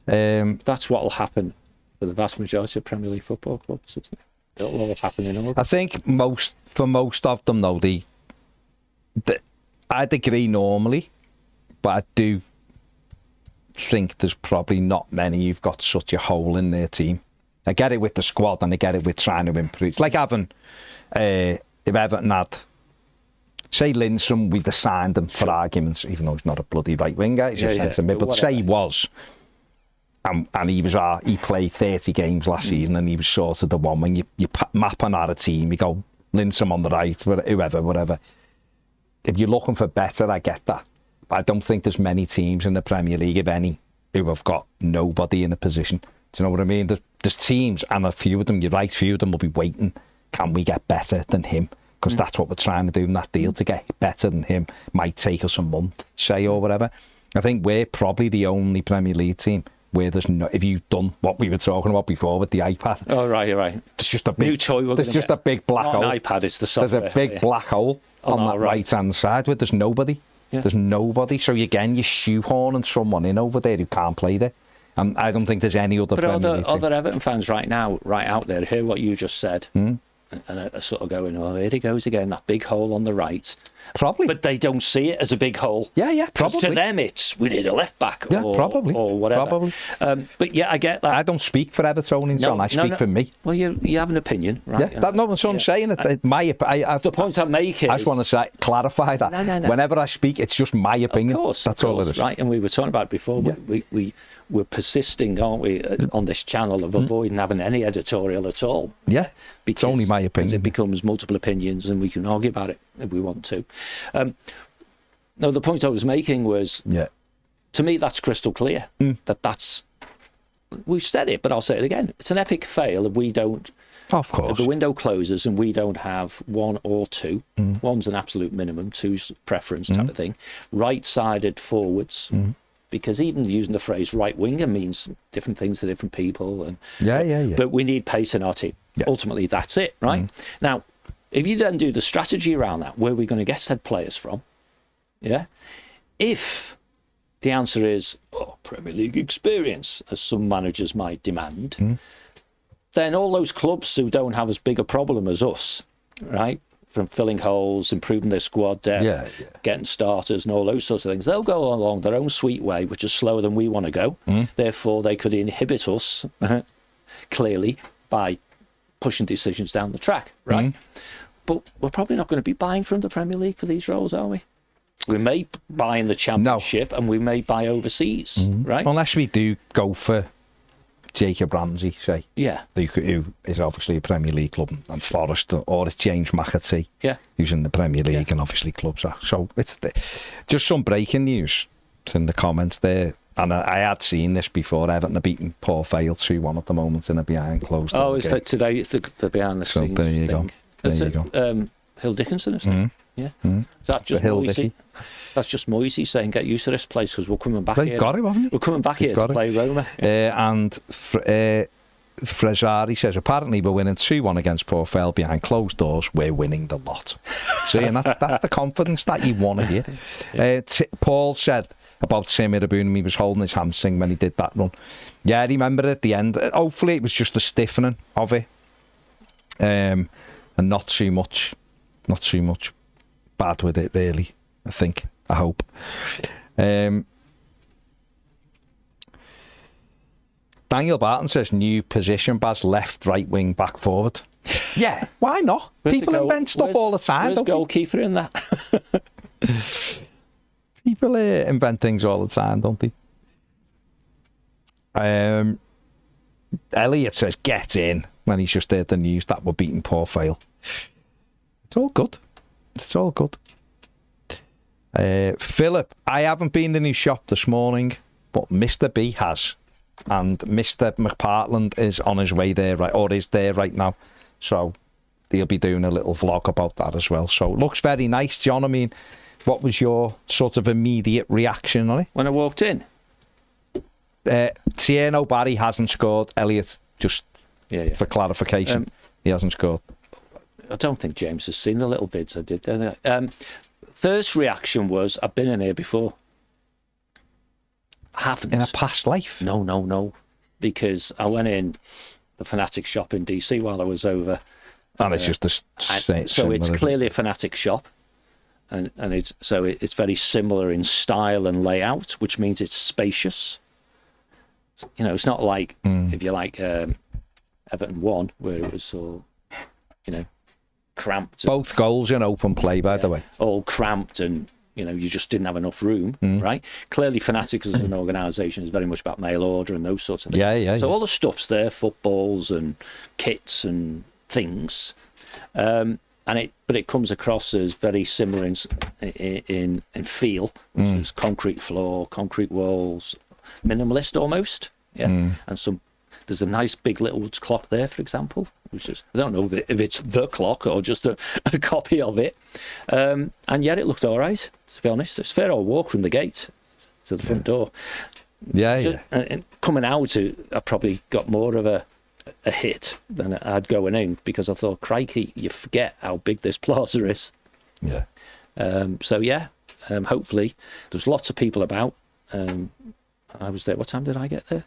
That's what will happen for the vast majority of Premier League football clubs, isn't it? It'll all happen in August. I think most of them, though, I'd agree normally, but I do think there's probably not many who've got such a hole in their team. I get it with the squad and I get it with trying to improve. It's like having, if Everton had, say Linsom, we'd have signed him for arguments, even though he's not a bloody right winger, he's a centre mid, but say he was. And he played 30 games last season, and he was sort of the one when you map on out a team, you go Linsom on the right, whoever, whatever. If you're looking for better, I get that. But I don't think there's many teams in the Premier League, if any, who have got nobody in a position. Do you know what I mean? There's teams, and a few of them, you're right, few of them will be waiting. Can we get better than him? Because that's what we're trying to do in that deal. To get better than him might take us a month, say, or whatever. I think we're probably the only Premier League team where there's no, if you've done what we were talking about before with the iPad. Oh, right, you're right. There's just a big, new toy. There's just a big black hole. Not an iPad, it's the software. There's a big black hole on that right-hand side where there's nobody. Yeah. There's nobody. So again, you're shoehorning someone in over there who can't play there. And I don't think there's any other Premier League team. Other Everton fans right now, right out there, hear what you just said. and are sort of going, oh, here he goes again, that big hole on the right. Probably. But they don't see it as a big hole. Yeah, probably. To them, it's we need a left back probably. or whatever. Probably. But yeah, I get that. I don't speak for Evertonians, John. I speak for me. Well, you have an opinion, right? Yeah, that's not what I'm saying. The point I'm making I just want to clarify that. No. Whenever I speak, it's just my opinion. Of course, that's all it is. Right, and we were talking about it before. Yeah. We're persisting, aren't we, on this channel of avoiding having any editorial at all. Yeah, because, it's only my opinion. It becomes multiple opinions and we can argue about it if we want to. No, the point I was making was, to me, that's crystal clear. That's, we've said it, but I'll say it again. It's an epic fail if we don't, of course, if the window closes and we don't have one or two, one's an absolute minimum, two's preference type of thing, right-sided forwards, because even using the phrase right winger means different things to different people. And But we need pace in our team. Yeah. Ultimately, that's it, right? Now, if you then do the strategy around that, where are we going to get said players from? Yeah. If the answer is Premier League experience, as some managers might demand, then all those clubs who don't have as big a problem as us, right, from filling holes, improving their squad depth, getting starters and all those sorts of things, they'll go along their own sweet way, which is slower than we want to go. Therefore, they could inhibit us, clearly, by pushing decisions down the track, right? But we're probably not going to be buying from the Premier League for these roles, are we? We may buy in the Championship and we may buy overseas, right? Unless we do go for Jacob Ramsey, say. Yeah. Who is obviously a Premier League club, and Forest, or it's James McAtee, who's in the Premier League, and obviously clubs are. So it's just some breaking news. It's in the comments there. And I had seen this before. Everton are beating Port Vale 2-1 at the moment in a behind closed door. Oh, is that today the behind the scenes there you thing? Go. There you go. Hill Dickinson, isn't it? Yeah. Is that just Moyesy? That's just Moyesy saying, get used to this place because we're coming back here. Got him, haven't you? We're coming back here to play Roma. And Frezzari says, apparently we're winning 2-1 against Port Vale behind closed doors. We're winning the lot. See, and that's the confidence that you want to hear. Paul said about Tim Irabun, he was holding his hamstring when he did that run. Yeah, I remember at the end. Hopefully it was just a stiffening of it. And not too much bad with it, really. I hope. Daniel Barton says new position, Baz, left, right wing, back, forward. Yeah, why not? People invent stuff all the time. Where's goalkeeper in that? People invent things all the time, don't they? Elliot says get in when he's just heard the news that we're beating Port Vale. It's all good. It's all good. Philip, I haven't been in the new shop this morning, but Mr. B has. And Mr. McPartland is on his way there, or is there right now. So he'll be doing a little vlog about that as well. So it looks very nice, John. I mean, what was your sort of immediate reaction on it? When I walked in? Tierno Barry hasn't scored. Elliot, just for clarification, he hasn't scored. I don't think James has seen the little vids I did. First reaction was, I've been in here before. I haven't. In a past life? No. Because I went in the Fanatic shop in DC while I was over. And it's just the same. So it's clearly a Fanatic shop. And it's very similar in style and layout, which means it's spacious. You know, it's not like, if you like, Everton 1, where it was all, cramped. Both goals in open play, by the way. All cramped and, you just didn't have enough room, right? Clearly, Fanatics as an organisation is very much about mail order and those sorts of things. Yeah. So all the stuff's there, footballs and kits and things. But it comes across as very similar in feel, which is concrete floor, concrete walls, minimalist almost. Yeah. And there's a nice big little clock there, for example, which is, I don't know if it's the clock or just a copy of it. And yet it looked all right, to be honest. It's a fair old walk from the gate to the front door. Yeah. And coming out, I probably got more of a hit than I'd going in, because I thought, crikey, you forget how big this plaza is. Yeah. Hopefully, there's lots of people about. I was there. What time did I get there?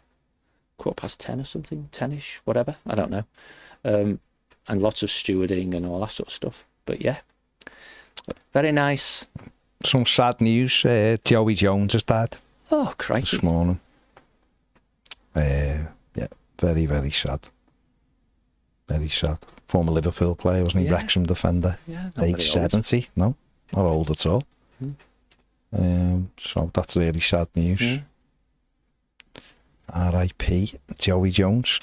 10:15 or something, 10ish, whatever. I don't know. and lots of stewarding and all that sort of stuff. But yeah, very nice. Some sad news. Joey Jones has died Oh, crikey. this morning. Yeah, very, very sad. Very sad. Former Liverpool player, wasn't he? Yeah. Wrexham defender. Yeah, not very Age old. 70. No, not old at all. So that's really sad news. Yeah. R.I.P. Joey Jones.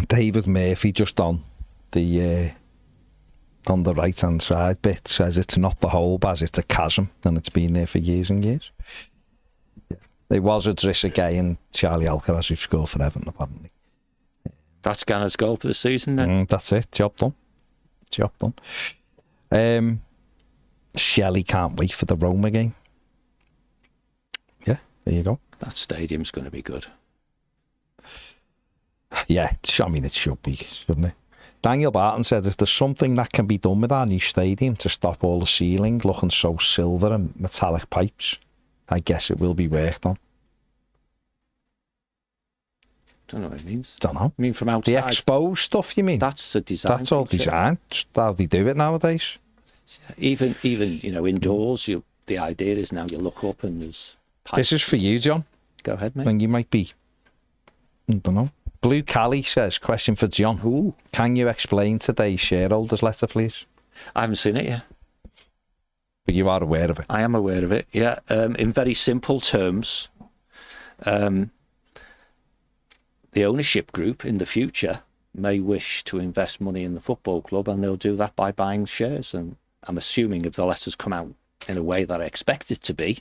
David Murphy just on the right hand side bit says it's not the hole, Baz, it's a chasm, and it's been there for years and years. Yeah. It was Idrissa Gueye and Charlie Alcaraz who scored for Everton, apparently. That's Ganner's goal for the season then. That's it. Job done. Job done. Shelley can't wait for the Roma game. Yeah, there you go. That stadium's going to be good. Yeah, I mean, it should be, shouldn't it? Daniel Barton said, is there something that can be done with our new stadium to stop all the ceiling looking so silver and metallic pipes? I guess it will be worked on. Don't know what it means. Don't know. I mean, from outside. The exposed stuff, you mean? That's a design. That's all feature. design. That's how they do it nowadays. Even indoors, the idea is now you look up and there's pipes. This is for you, John. Go ahead, mate. And you might be, I don't know. Blue Cali says, question for John. Ooh. Can you explain today's shareholders letter, please? I haven't seen it yet. But you are aware of it. I am aware of it, yeah. In very simple terms, the ownership group in the future may wish to invest money in the football club, and they'll do that by buying shares. And I'm assuming if the letters come out in a way that I expect it to be,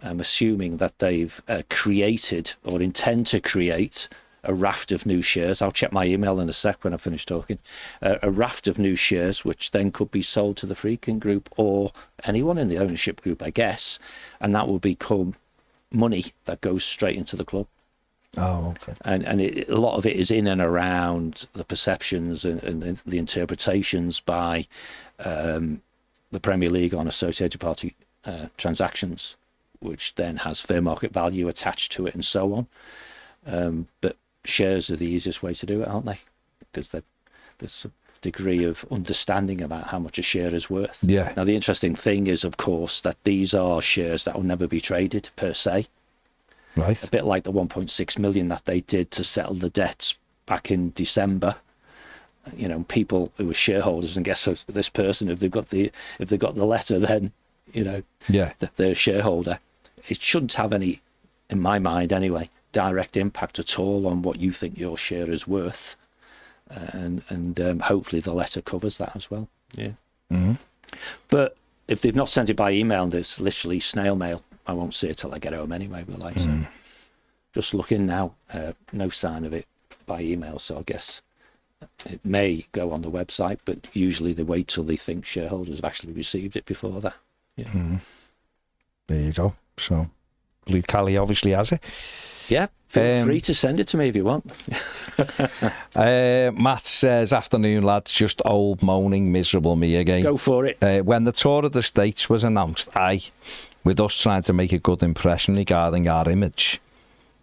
I'm assuming that they've created or intend to create a raft of new shares. I'll check my email in a sec when I finish talking. A raft of new shares, which then could be sold to the Friedkin group or anyone in the ownership group, I guess. And that will become money that goes straight into the club. Oh, okay. And a lot of it is in and around the perceptions and the interpretations by the Premier League on associated party transactions, which then has fair market value attached to it and so on. But shares are the easiest way to do it, aren't they? Because there's a degree of understanding about how much a share is worth. Yeah. Now, the interesting thing is, of course, that these are shares that will never be traded per se. Right. A bit like the 1.6 million that they did to settle the debts back in December. You know, people who were shareholders, and guess this person, if they've got the letter, then Yeah. they're a shareholder. It shouldn't have any, in my mind anyway, direct impact at all on what you think your share is worth, and hopefully the letter covers that as well. Yeah. Mm-hmm. But if they've not sent it by email, and it's literally snail mail, I won't see it till I get home anyway. Will I? So just looking now, no sign of it by email. So I guess it may go on the website, but usually they wait till they think shareholders have actually received it before that. Yeah. There you go. So Blue Cali obviously has it. Yeah, feel free to send it to me if you want. Matt says, afternoon lads, just old moaning miserable me again. Go for it. When the tour of the States was announced, with us trying to make a good impression regarding our image,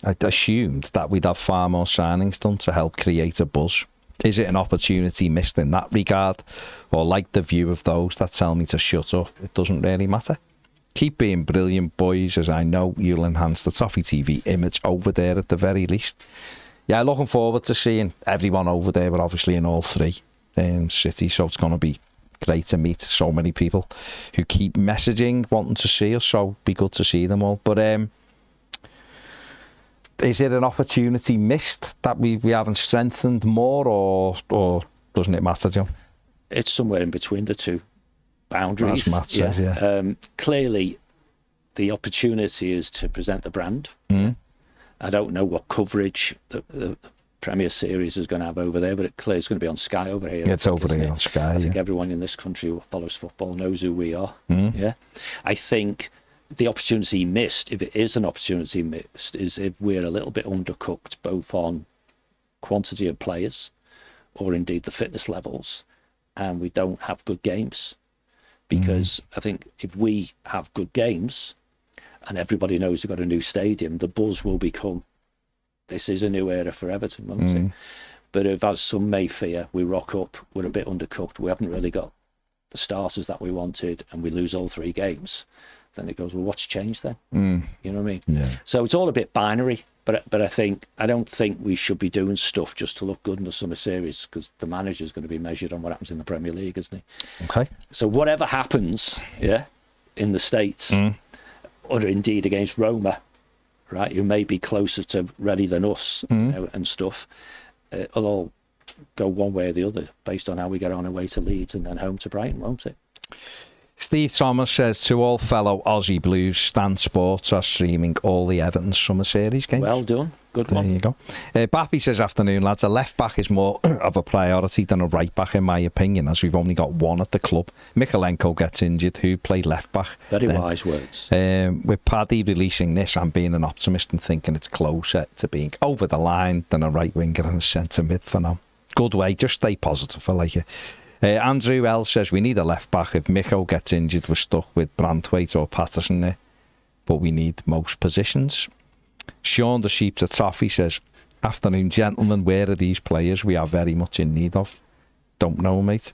I'd assumed that we'd have far more signings done to help create a buzz. Is it an opportunity missed in that regard? Or like the view of those that tell me to shut up, it doesn't really matter? Keep being brilliant, boys, as I know you'll enhance the Toffee TV image over there at the very least. Yeah, looking forward to seeing everyone over there, but obviously in all three cities, so it's going to be great to meet so many people who keep messaging, wanting to see us, so be good to see them all. But is it an opportunity missed that we haven't strengthened more, or doesn't it matter, John? It's somewhere in between the two boundaries. As Matt says, yeah. Clearly, the opportunity is to present the brand. I don't know what coverage the Premier Series is going to have over there, but it clearly is going to be on Sky over here. Yeah, it's over here on Sky. I think everyone in this country who follows football knows who we are. Yeah, I think the opportunity missed, if it is an opportunity missed, is if we're a little bit undercooked both on quantity of players or indeed the fitness levels, and we don't have good games. Because I think if we have good games and everybody knows we've got a new stadium, the buzz will become this is a new era for Everton, won't it? But if, as some may fear, we rock up, we're a bit undercooked, we haven't really got the starters that we wanted, and we lose all 3 games, then it goes, well, what's changed then? You know what I mean? Yeah. So it's all a bit binary, but I don't think we should be doing stuff just to look good in the summer series, because the manager's going to be measured on what happens in the Premier League, isn't he? Okay. So whatever happens, in the States, or indeed against Roma, right, who may be closer to ready than us, you know, and stuff, it'll all go one way or the other based on how we get on away to Leeds and then home to Brighton, won't it? Steve Thomas says, to all fellow Aussie Blues, Stan Sports are streaming all the Everton Summer Series games. Well done. Good one. There you go. Bappy says, afternoon, lads. A left-back is more of a priority than a right-back, in my opinion, as we've only got one at the club. Mikalenko gets injured, who played left-back. Very wise words. With Paddy releasing this, I'm being an optimist and thinking it's closer to being over the line than a right-winger and a centre-mid for now. Good way. Just stay positive. I like it. Andrew L says, we need a left-back. If Miko gets injured, we're stuck with Branthwaite or Patterson there. But we need most positions. Sean the Sheep to Toffee says, afternoon, gentlemen, where are these players we are very much in need of? Don't know, mate.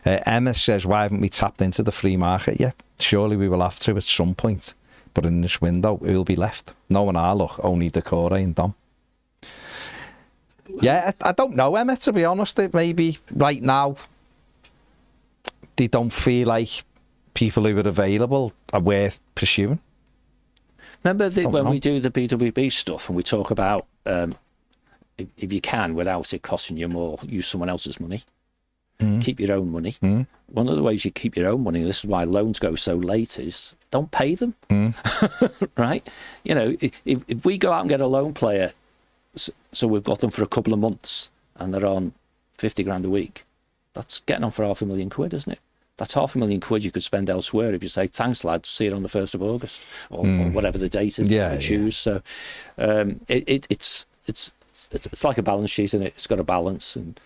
Emma says, why haven't we tapped into the free market yet? Surely we will have to at some point. But in this window, who'll be left? No one our luck, only Decore and Dom. Yeah, I don't know, Emma, to be honest. Maybe right now they don't feel like people who are available are worth pursuing. Remember when we do the BWB stuff and we talk about if you can, without it costing you more, use someone else's money. Keep your own money. One of the ways you keep your own money, this is why loans go so late, is don't pay them. Right? You know, if we go out and get a loan player, so we've got them for a couple of months and they're on 50 grand a week, that's getting on for £500,000, isn't it? That's £500,000 you could spend elsewhere if you say, thanks, lads, see you on the 1st of August or whatever the date is that you choose. So it's like a balance sheet, isn't it? It's got a balance, and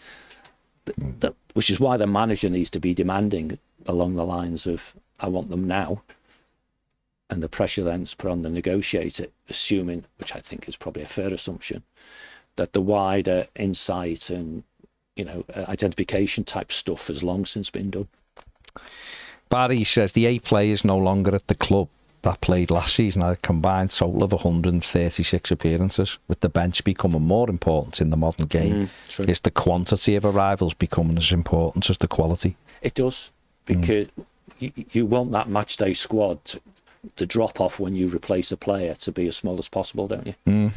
which is why the manager needs to be demanding along the lines of, I want them now. And the pressure then is put on the negotiator, assuming, which I think is probably a fair assumption, that the wider insight and, you know, identification type stuff has long since been done. Barry says the 8 players no longer at the club that played last season had a combined total of 136 appearances, with the bench becoming more important in the modern game. Is the quantity of arrivals becoming as important as the quality? It does, because you want that match day squad to drop off when you replace a player to be as small as possible, don't you?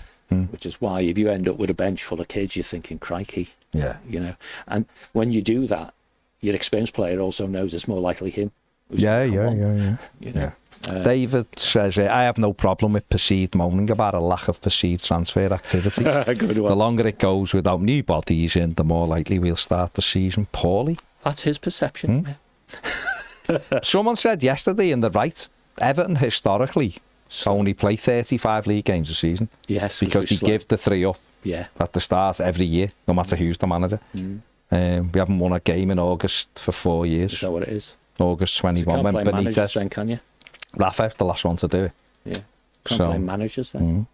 Which is why if you end up with a bench full of kids, you're thinking, crikey. Yeah. You know, and when you do that, your experienced player also knows it's more likely him. Yeah. David says, I have no problem with perceived moaning about a lack of perceived transfer activity. Good one. The longer it goes without new bodies in, the more likely we'll start the season poorly. That's his perception. Someone said yesterday, and they're right, Everton historically only play 35 league games a season. Yes. Because they give the 3 up at the start every year, no matter who's the manager. We haven't won a game in August for 4 years. Is that what it is? August 21, when Benitez. Then, can you? Rafa, the last one to do it. Yeah. Can't blame managers then.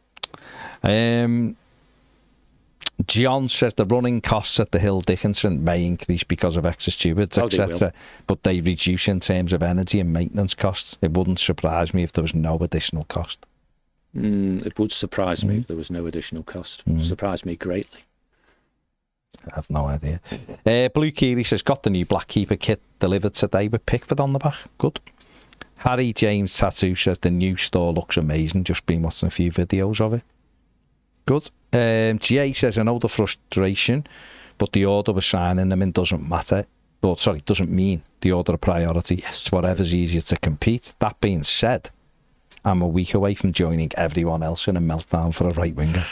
John says the running costs at the Hill Dickinson may increase because of extra stewards, etc. But they reduce in terms of energy and maintenance costs. It wouldn't surprise me if there was no additional cost. It would surprise me if there was no additional cost. Surprise me greatly. I have no idea. Blue Keely says, got the new Black Keeper kit delivered today with Pickford on the back. Good. Harry James Tattoo says the new store looks amazing. Just been watching a few videos of it. Good. GA says, I know the frustration, but the order we're signing them in doesn't matter. Well, sorry, doesn't mean the order a priority. Yes. It's whatever's easier to compete. That being said, I'm a week away from joining everyone else in a meltdown for a right winger.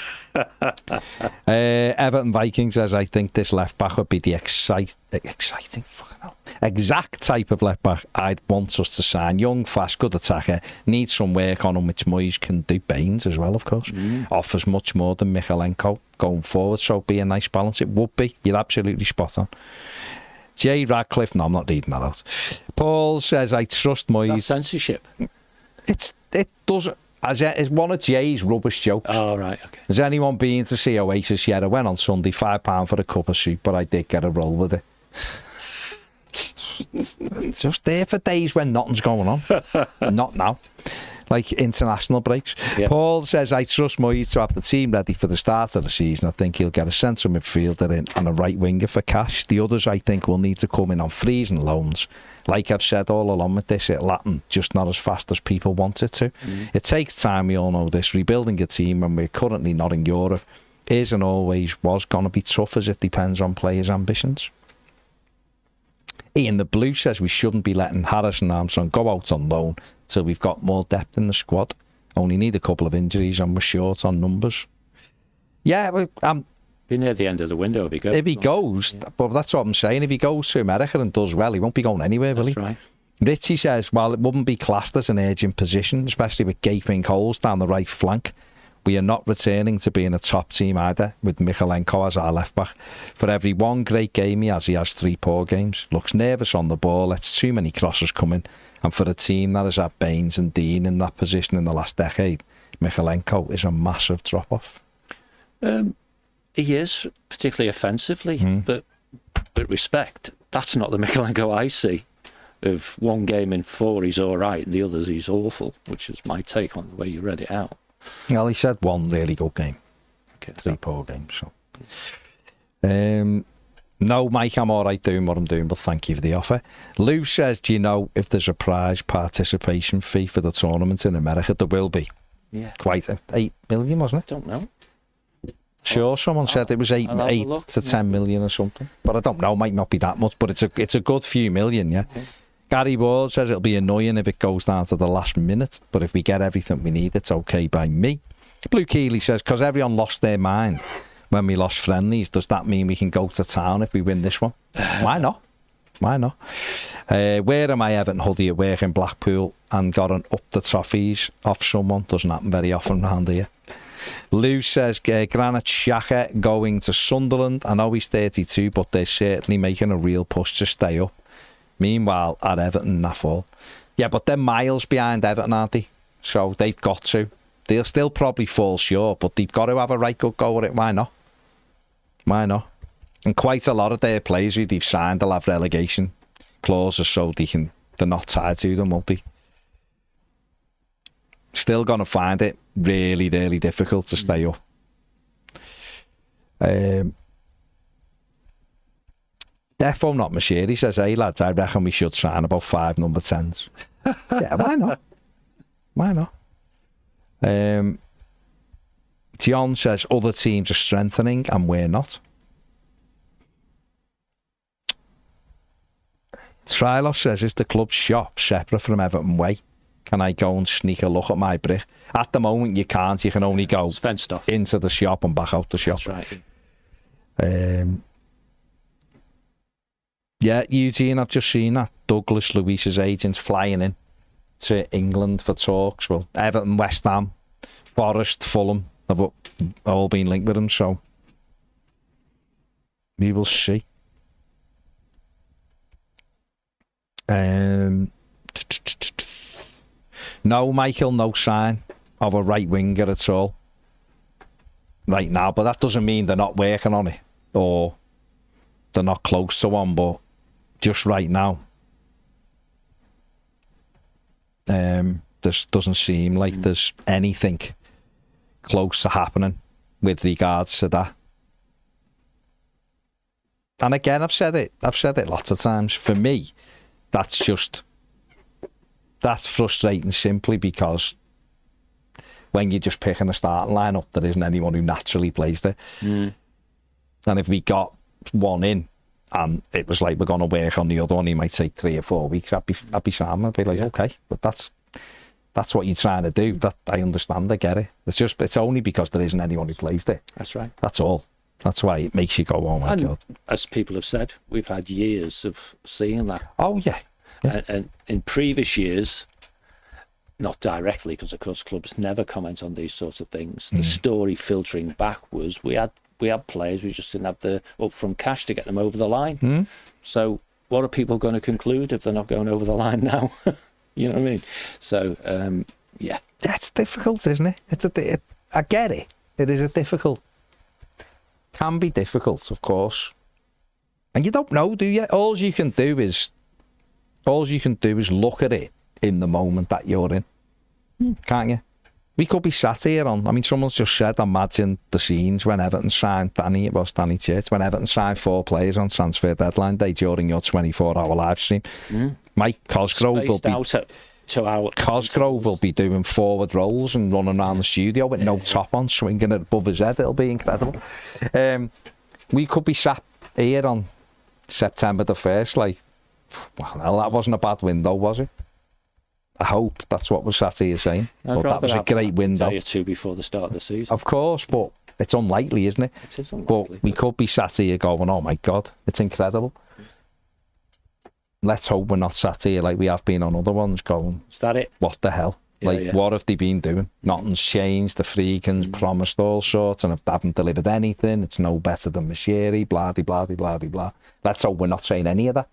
Everton Vikings says, I think this left back would be the exciting fucking hell, exact type of left back I'd want us to sign. Young, fast, good attacker. Needs some work on him, which Moyes can do. Baines as well, of course. Offers much more than Mikalenko going forward, so be a nice balance. It would be. You're absolutely spot on. Jay Radcliffe, no, I'm not reading that out. Paul says, I trust Moyes. Is that censorship? It doesn't. Is one of Jay's rubbish jokes. Oh, right, okay. Has anyone been to see Oasis yet? I went on Sunday, £5 for a cup of soup, but I did get a roll with it. It's just there for days when nothing's going on. Not now. Like international breaks. Yeah. Paul says, I trust Moyes to have the team ready for the start of the season. I think he'll get a central midfielder in and a right winger for cash. The others, I think, will need to come in on frees and loans. Like I've said all along with this, it'll happen, just not as fast as people want it to. It takes time, we all know this. Rebuilding a team when we're currently not in Europe is and always was going to be tough, as it depends on players' ambitions. Ian the Blue says we shouldn't be letting Harrison Armstrong go out on loan till we've got more depth in the squad. Only need a couple of injuries and we're short on numbers. Yeah, Be near the end of the window if he goes. if he goes, but that's what I'm saying. If he goes to America and does well, he won't be going anywhere, will he? That's right. Richie says, while it wouldn't be classed as an urgent position, especially with gaping holes down the right flank, we are not returning to being a top team either, with Michalenko as our left back. For every one great game he has 3 poor games. Looks nervous on the ball, lets too many crosses come in. And for a team that has had Baines and Dean in that position in the last decade, Michalenko is a massive drop-off. He is, particularly offensively, but with respect, that's not the Michalenko I see. Of one game in 4 he's all right, and the others he's awful, which is my take on the way you read it out. Well, he said one really good game. Okay. 3 poor games. So, no, Mike, I'm all right doing what I'm doing, but thank you for the offer. Lou says, do you know if there's a prize participation fee for the tournament in America? There will be. Yeah. Quite 8 million, wasn't it? Don't know. Sure, someone said it was 8 to 10 million or something. But I don't know, might not be that much, but it's a good few million, yeah. Okay. Gary Ward says it'll be annoying if it goes down to the last minute, but if we get everything we need, it's okay by me. Blue Keeley says, because everyone lost their mind when we lost friendlies, does that mean we can go to town if we win this one? Why not? Why not? Wearing my Everton hoodie at work in Blackpool and got an up the Toffees off someone. Doesn't happen very often around here. Lou says, Granit Xhaka going to Sunderland. I know he's 32, but they're certainly making a real push to stay up. Meanwhile, at Everton, that's all. Yeah, but they're miles behind Everton, aren't they? So they've got to. They'll still probably fall short, but they've got to have a right good go at it. Why not? Why not? And quite a lot of their players who they've signed will have relegation clauses, so they're not tied to them, won't they? Still going to find it really, really difficult to stay up. Defo not Machiri says, hey lads, I reckon we should sign about 5 number 10s. Yeah, why not? Why not? John says, other teams are strengthening and we're not. Trilos says, is the club's shop separate from Everton Way? Can I go and sneak a look at my brick? At the moment you can't. You can only go into the shop and back out the shop. That's right. Yeah, Eugene, I've just seen that. Douglas Luiz's agents flying in to England for talks. Well, Everton, West Ham, Forest, Fulham have all been linked with him, so we will see. No, Michael, no sign of a right winger at all right now, but that doesn't mean they're not working on it or they're not close to one, but just right now there doesn't seem like there's anything close to happening with regards to that. And again, I've said it lots of times. For me, that's frustrating simply because when you're just picking a starting lineup, there isn't anyone who naturally plays there. And if we got one in and it was like we're going to work on the other one, he might take 3 or 4 weeks, I'd be Sam. I'd be like, okay, but that's what you're trying to do. That I understand, I get it. It's only because there isn't anyone who plays there. That's right. That's all. That's why it makes you go, oh my God. As people have said, we've had years of seeing that. Oh yeah. And in previous years, not directly, because of course clubs never comment on these sorts of things. The story filtering back was we had players, we just didn't have the upfront cash to get them over the line. So what are people going to conclude if they're not going over the line now? You know what I mean? So Yeah. That's difficult, isn't it? I get it. It is a difficult. Can be difficult, of course. And you don't know, do you? All you can do is look at it in the moment that you're in. Can't you? We could be sat here someone's just said, imagine the scenes when Everton signed Danny Church, when Everton signed 4 players on transfer deadline day during your 24-hour live stream. Mike Cosgrove will be doing forward rolls and running around the studio with no top on, swinging it above his head. It'll be incredible. We could be sat here on September the 1st, well, that wasn't a bad window, was it? I hope that's what was sat here saying. But that was a great window. A day or two before the start of the season. Of course, but it's unlikely, isn't it? It is unlikely. But we could be sat here going, oh my God, it's incredible. Let's hope we're not sat here like we have been on other ones going, is that it? What the hell? What have they been doing? Nothing's changed. The Friedkins promised all sorts and haven't delivered anything. It's no better than Mashiri, blah, blah, blah, blah, blah. Let's hope we're not saying any of that.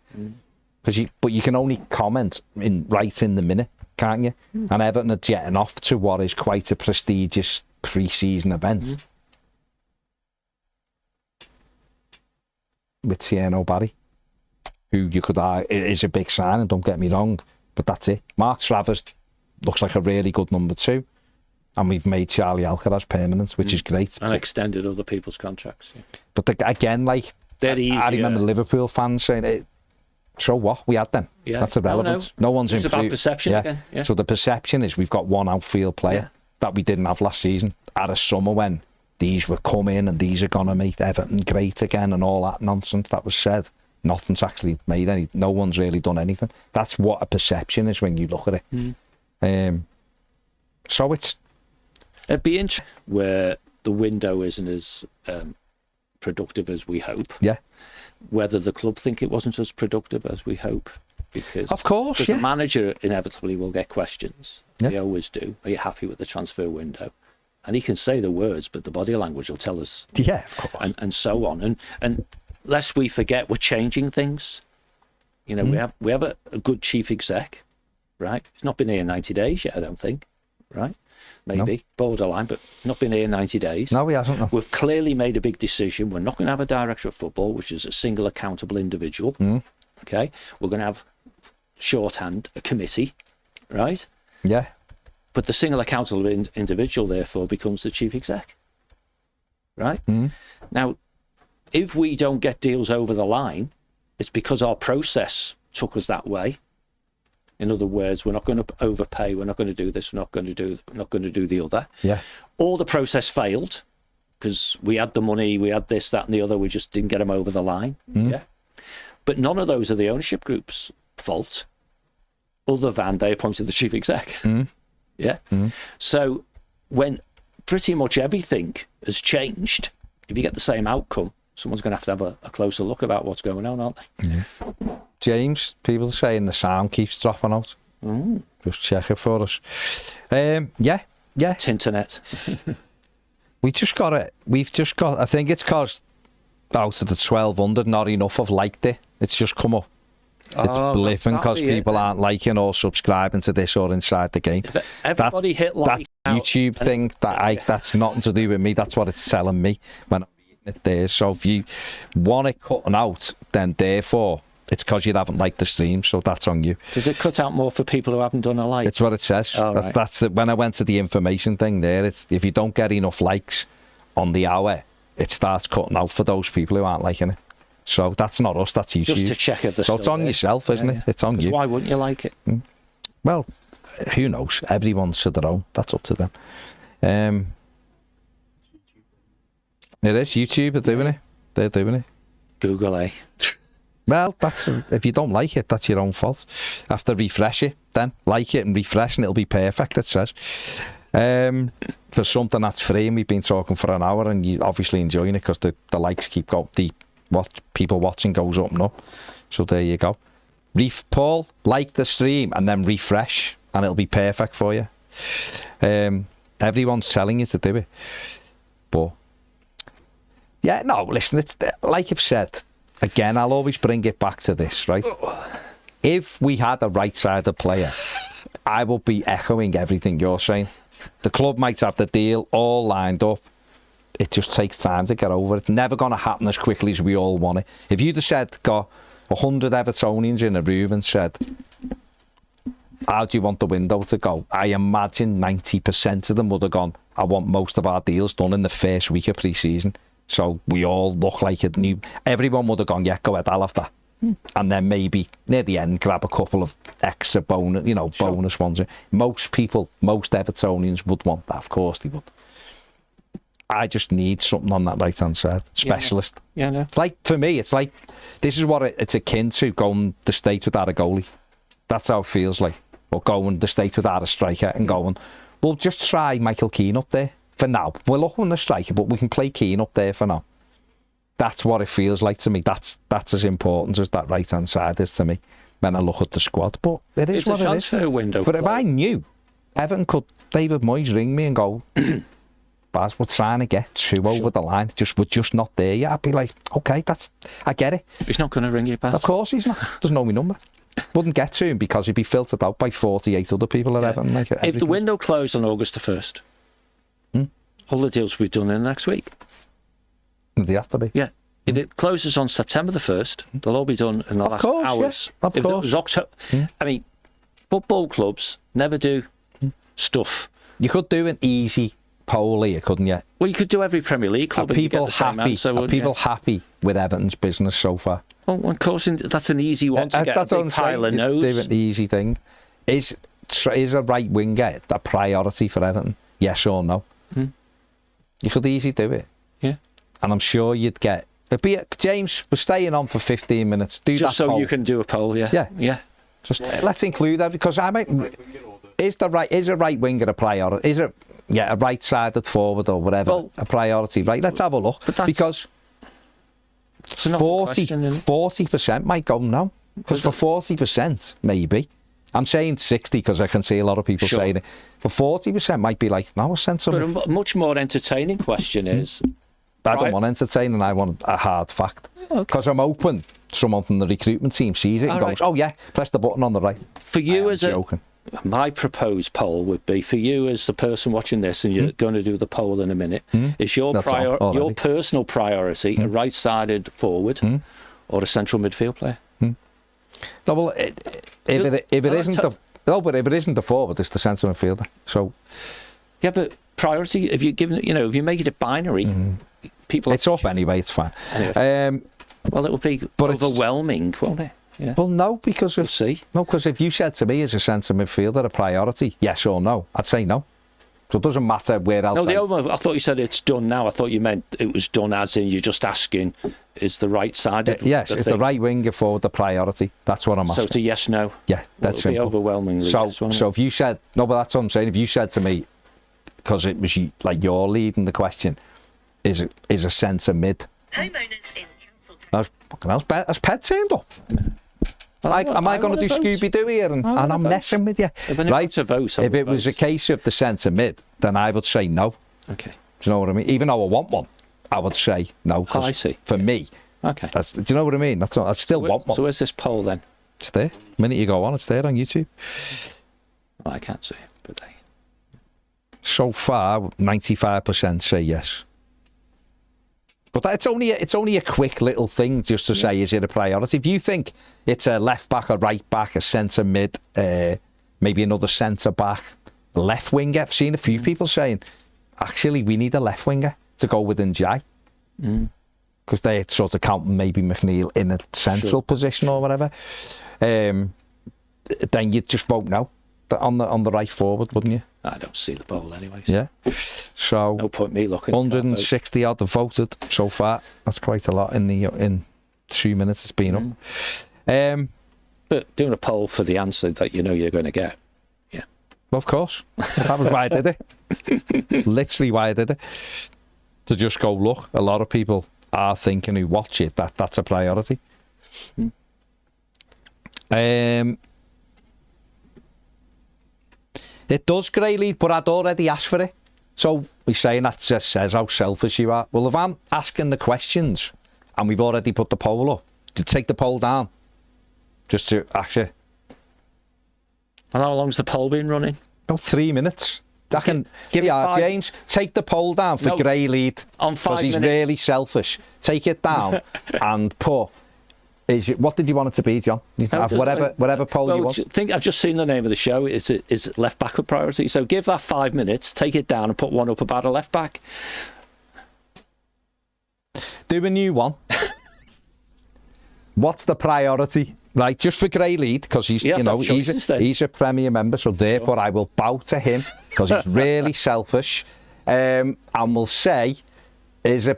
But you can only comment right in the minute, can't you? And Everton are jetting off to what is quite a prestigious pre-season event with Tierno Barry, who you could argue is a big sign, and don't get me wrong, but that's it. Mark Travers looks like a really good number 2, and we've made Charlie Alcaraz permanent, which is great. And extended other people's contracts. Yeah. But again, I remember Liverpool fans saying, so what? We had them. Yeah. That's irrelevant. No one's improved. It's about perception again. Yeah. So the perception is we've got one outfield player that we didn't have last season at a summer when these were coming and these are going to make Everton great again and all that nonsense that was said. Nothing's actually made any. No one's really done anything. That's what a perception is when you look at it. So it'd be interesting where the window isn't as productive as we hope. Yeah. Whether the club think it wasn't as productive as we hope, because of course, the manager inevitably will get questions. They always do. Are you happy with the transfer window? And he can say the words, but the body language will tell us. Yeah, of course. And so on. And lest we forget, we're changing things. You know, we have a good chief exec, right? He's not been here 90 days yet, I don't think, right? Maybe borderline, but not been here 90 days. No, he hasn't. No. We've clearly made a big decision. We're not going to have a director of football, which is a single accountable individual. Okay, we're going to have shorthand a committee, right? Yeah. But the single accountable individual, therefore, becomes the chief exec, right? Now, if we don't get deals over the line, it's because our process took us that way. In other words, we're not going to overpay. We're not going to do this. We're not going to do the other. Yeah. Or the process failed because we had the money, we had this, that, and the other. We just didn't get them over the line. Yeah. But none of those are the ownership group's fault, other than they appointed the chief exec. Yeah. So when pretty much everything has changed, if you get the same outcome, someone's going to have a closer look about what's going on, aren't they? Yeah. James, people saying the sound keeps dropping out. Just check it for us. Yeah. It's internet. We've just got, I think it's because out of the 1,200, not enough have liked it. It's just come up. It's blipping because people aren't liking or subscribing to this or Inside the Game. Everybody hit like. That YouTube thing, that's nothing to do with me. That's what it's telling me when I'm reading it there. So if you want it cutting out, then therefore it's because you haven't liked the stream, so that's on you. Does it cut out more for people who haven't done a like? It's what it says. That's when I went to the information thing there. It's if you don't get enough likes on the hour, it starts cutting out for those people who aren't liking it. So that's not us, that's YouTube. Just to check if so it's on yourself, isn't it? It's on you. Why wouldn't you like it? Well, who knows? Everyone's to their own. That's up to them. It is. YouTube are doing it. They're doing it. Google, eh? Well, that's if you don't like it, that's your own fault. Have to refresh it, then like it and refresh, and it'll be perfect. It says. For something that's free, and we've been talking for an hour, and you're obviously enjoying it because the likes keep going. What people watching goes up and up. So there you go. Paul, like the stream and then refresh, and it'll be perfect for you. Everyone's telling you to do it, but yeah, no. Listen, it's like I've said. Again, I'll always bring it back to this, right? If we had a right-sided player I will be echoing everything you're saying. The club might have the deal all lined up. It just takes time to get over it. Never going to happen as quickly as we all want it. If you'd have said, got 100 Evertonians in a room and said, how do you want the window to go? I imagine 90% of them would have gone, I want most of our deals done in the first week of pre-season. So we all look like a new... Everyone would have gone, yeah, go ahead, I'll have that. And then maybe near the end grab a couple of extra bonus, bonus ones. Most people, most Evertonians would want that. Of course they would. I just need something on that right-hand side. Specialist. Yeah, no. It's like, for me, it's like, this is what it's akin to going the States without a goalie. That's how it feels like. Or going the States without a striker and going, well, just try Michael Keane up there for now. We're looking at the striker, but we can play Keane up there for now. That's what it feels like to me. That's as important as that right-hand side is to me when I look at the squad. But it is what it is. It's a transfer window. But if I knew, Everton could, David Moyes ring me and go, Baz, we're trying to get two over the line. We're just not there yet. I'd be like, okay, I get it. He's not going to ring you back. Of course he's not. Doesn't know my number. Wouldn't get to him because he'd be filtered out by 48 other people at Everton. Like, if the window closed on August the 1st, all the deals we've done in the next week. They have to be. Yeah. If it closes on September the 1st, they'll all be done in the last hours. Yeah. Of if course. It was October, I mean, football clubs never do stuff. You could do an easy poll here, couldn't you? Well, you could do every Premier League club. Are people happy with Everton's business so far? Well, of course, that's an easy one to get a big pile of no's. Do an easy thing. Is a right winger a priority for Everton? Yes or no? You could easily do it. Yeah. And I'm sure you'd get... James, we're staying on for 15 minutes. Do just that so poll. You can do a poll, yeah. Yeah. Just let's include that because I might... Is a right winger a priority? Is it a right-sided forward or whatever a priority? Right, let's have a look. Because 40% might go no. Because for 40%, maybe. I'm saying 60 because I can see a lot of people saying it. For 40% might be like, no, a sensible. But a much more entertaining question is... I don't want entertaining, I want a hard fact. Because I'm open. Someone from the recruitment team sees it and goes, oh yeah, press the button on the right. For you my proposed poll would be, for you as the person watching this, and you're going to do the poll in a minute, is your personal priority a right-sided forward or a central midfield player? No, well, if it isn't the forward, it's the centre midfielder. So, yeah, but priority. If you if you make it a binary, people. It's up anyway. It's fine. Anyway. Well, it would be overwhelming, won't it? Yeah. Well, no, because if you said to me as a centre midfielder a priority, yes or no, I'd say no. So it doesn't matter where else. No, I thought you said it's done now. I thought you meant it was done as in you're just asking, is the right side? Yes, it's the right winger forward the priority. That's what I'm asking. So it's a yes, no. Yeah, that's simple. Be overwhelmingly yes, so if you said no, but that's what I'm saying. If you said to me, because it was like you're leading the question, is a centre mid? Homeowners in council. Has Pet turned up? Am I going to do Scooby-Doo here and I'm messing with you? Right? If it was a case of the centre mid, then I would say no. Okay. Do you know what I mean? Even though I want one, I would say no. Oh, I see. For me. Okay. Do you know what I mean? I still want one. So where's this poll then? It's there. The minute you go on, it's there on YouTube. Well, I can't see it, but so far, 95% say yes. But it's only a quick little thing just to say, is it a priority? If you think it's a left back, a right back, a centre mid, maybe another centre back, left winger, I've seen a few people saying, actually, we need a left winger to go with Njai. Because they sort of count maybe McNeil in a central position or whatever. Then you'd just vote no on the right forward, wouldn't you? I don't see the poll anyway. Yeah. So no point me looking. 160 odd have voted so far. That's quite a lot in 2 minutes it's been up. But doing a poll for the answer that you're going to get. Yeah. Well, of course. That was why I did it. Literally why I did it. To just go, look, a lot of people are thinking who watch it that's a priority. It does, Grey Lead, but I'd already asked for it. So we're saying that just says how selfish you are. Well, if I'm asking the questions and we've already put the poll up, to take the poll down, just to actually... And how long's the poll been running? Oh, 3 minutes. I can, Give it yeah, 5 James, take the poll down for No, Gray lead. on 5 Because he's minutes. really selfish. Take it down and put, what did you want it to be, John? You can have whatever poll you want. I've just seen the name of the show. Is left back with priority? So give that 5 minutes, take it down and put one up about a left back. Do a new one. What's the priority? Right, just for Gray lead, because he's, Yeah, you know, he's a Premier member, so therefore I will bow to him, because he's really selfish. And we'll say,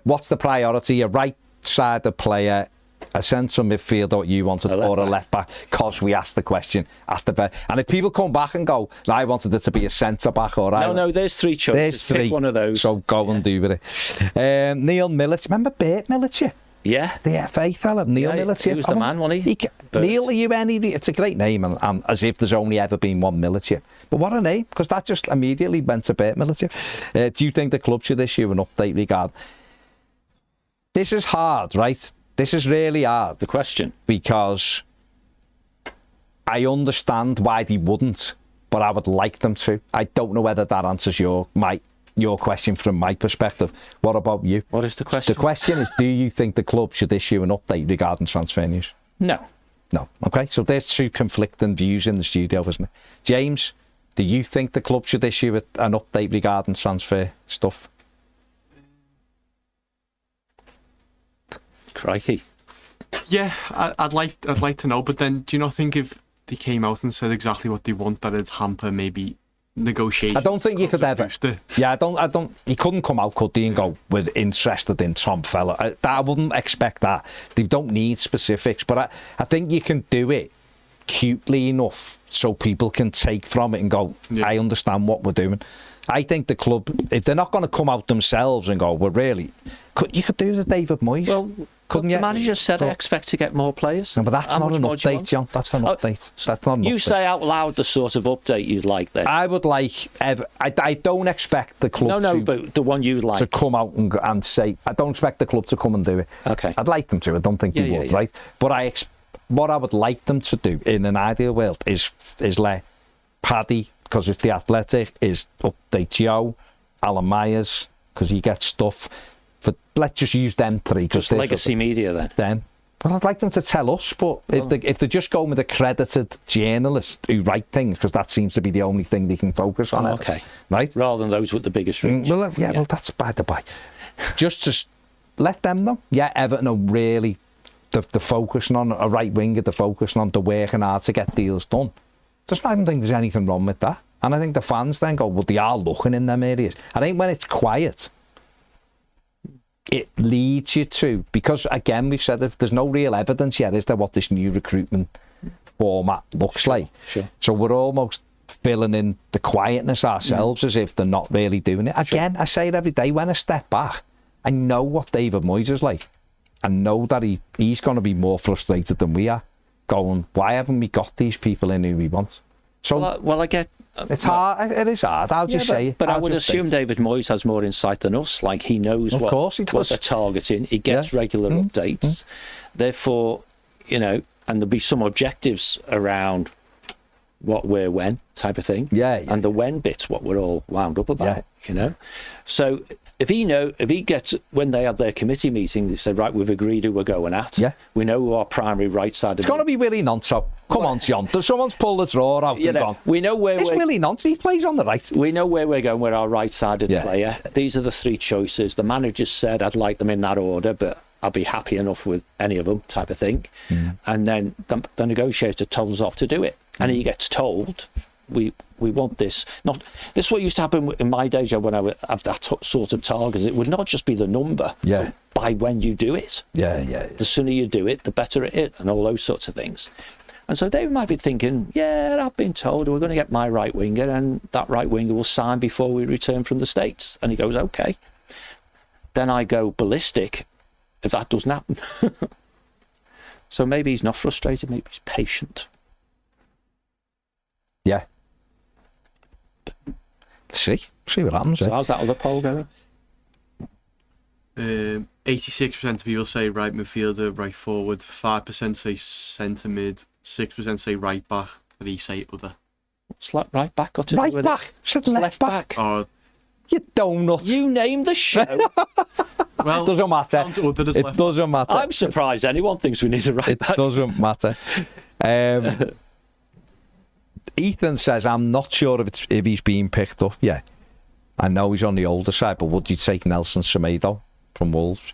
what's the priority? A right-sided player, a central midfielder, what you wanted, or a left back, because we asked the question at the very. And if people come back and go, I wanted it to be a centre back, or No, there's 3 choices. There's 3. Pick one of those. So go and do with it. Neil Millett, remember Bert Millett? Yeah. The FA fella, Neil Millett. He was the man, wasn't he? Neil, are you any? It's a great name, and as if there's only ever been one Millett. But what a name, because that just immediately went to Bert Millett. Do you think the club should issue an update regarding? This is hard, right? This is really hard. The question. Because I understand why they wouldn't, but I would like them to. I don't know whether that answers your question from my perspective. What about you? What is the question? The question is, do you think the club should issue an update regarding transfer news? No. No. Okay, so there's 2 conflicting views in the studio, isn't it? James, do you think the club should issue an update regarding transfer stuff? Crikey. Yeah, I'd like to know, but then do you not think if they came out and said exactly what they want, that it'd hamper maybe negotiations? I don't think you could ever. Yeah, I don't. You couldn't come out, could they, and go, we're interested in Tom Fella. I wouldn't expect that. They don't need specifics, but I think you can do it cutely enough so people can take from it and go, I understand what we're doing. I think the club, if they're not going to come out themselves and go, you could do the David Moyes. Well, couldn't you? The manager said I expect to get more players. No, but that's not an update, John. That's an update. That's not an you update. Say out loud the sort of update you'd like then. I would like. I don't expect the club but the one you'd like to come out and say. I don't expect the club to come and do it. Okay. I'd like them to. I don't think they would, right? But what I would like them to do in an ideal world is let Paddy, because it's the Athletic, is update Joe, Alan Myers, because he gets stuff. Let's just use them 3. Just legacy media then. Well, I'd like them to tell us, but if they're just going with accredited journalists who write things, because that seems to be the only thing they can focus on. Okay. Right? Rather than those with the biggest reach. Well, that's by the by. Just to let them know. Yeah, Everton are really they're focusing on a right winger, they're focusing on, they're working hard to get deals done. I don't think there's anything wrong with that. And I think the fans then go, well, they are looking in them areas. I think when it's quiet, it leads you to, because again, we've said that there's no real evidence yet, is there, what this new recruitment format looks like. Sure. So we're almost filling in the quietness ourselves as if they're not really doing it. Again, I say it every day, when I step back, I know what David Moyes is like. I know that he's going to be more frustrated than we are, going, why haven't we got these people in who we want? So, I get... It's hard. It is hard. I'll just say it. But I would assume David Moyes has more insight than us. Like, he knows what they're targeting. He gets regular updates. Therefore, and there'll be some objectives around what, where, when type of thing. Yeah. And the when bit's what we're all wound up about, So if he gets, when they have their committee meeting, they say, right, we've agreed who we're going at. Yeah. We know who our primary right side It's going to be Willie Nonso. Come on, John. Someone's pulled the drawer out and gone. We know where it's Willie Nonso. He plays on the right. We know where we're going with our right-sided player. These are the 3 choices. The manager said, I'd like them in that order, but I'll be happy enough with any of them, type of thing. And then the negotiator tells us off to do it. And he gets told, we want this. This is what used to happen in my day, Joe, when I would have that sort of target. It would not just be the number, but by when you do it. Yeah. The sooner you do it, the better it is, and all those sorts of things. And so David might be thinking, I've been told we're going to get my right winger, and that right winger will sign before we return from the States. And he goes, okay. Then I go ballistic if that doesn't happen. So maybe he's not frustrated, maybe he's patient. Yeah. See what happens. So how's that other poll going? 86% of people say right midfielder, right forward. 5% say centre mid. 6% say right back. 3 say other. It's like right back got to do Right with back. it. Said It's left back. Oh, You donut. You named the show. well, Doesn't matter. sounds ordered as It left doesn't matter. I'm surprised anyone thinks we need a right It back. doesn't matter. Ethan says, I'm not sure if he's being picked up yet. I know he's on the older side, but would you take Nelson Semedo from Wolves?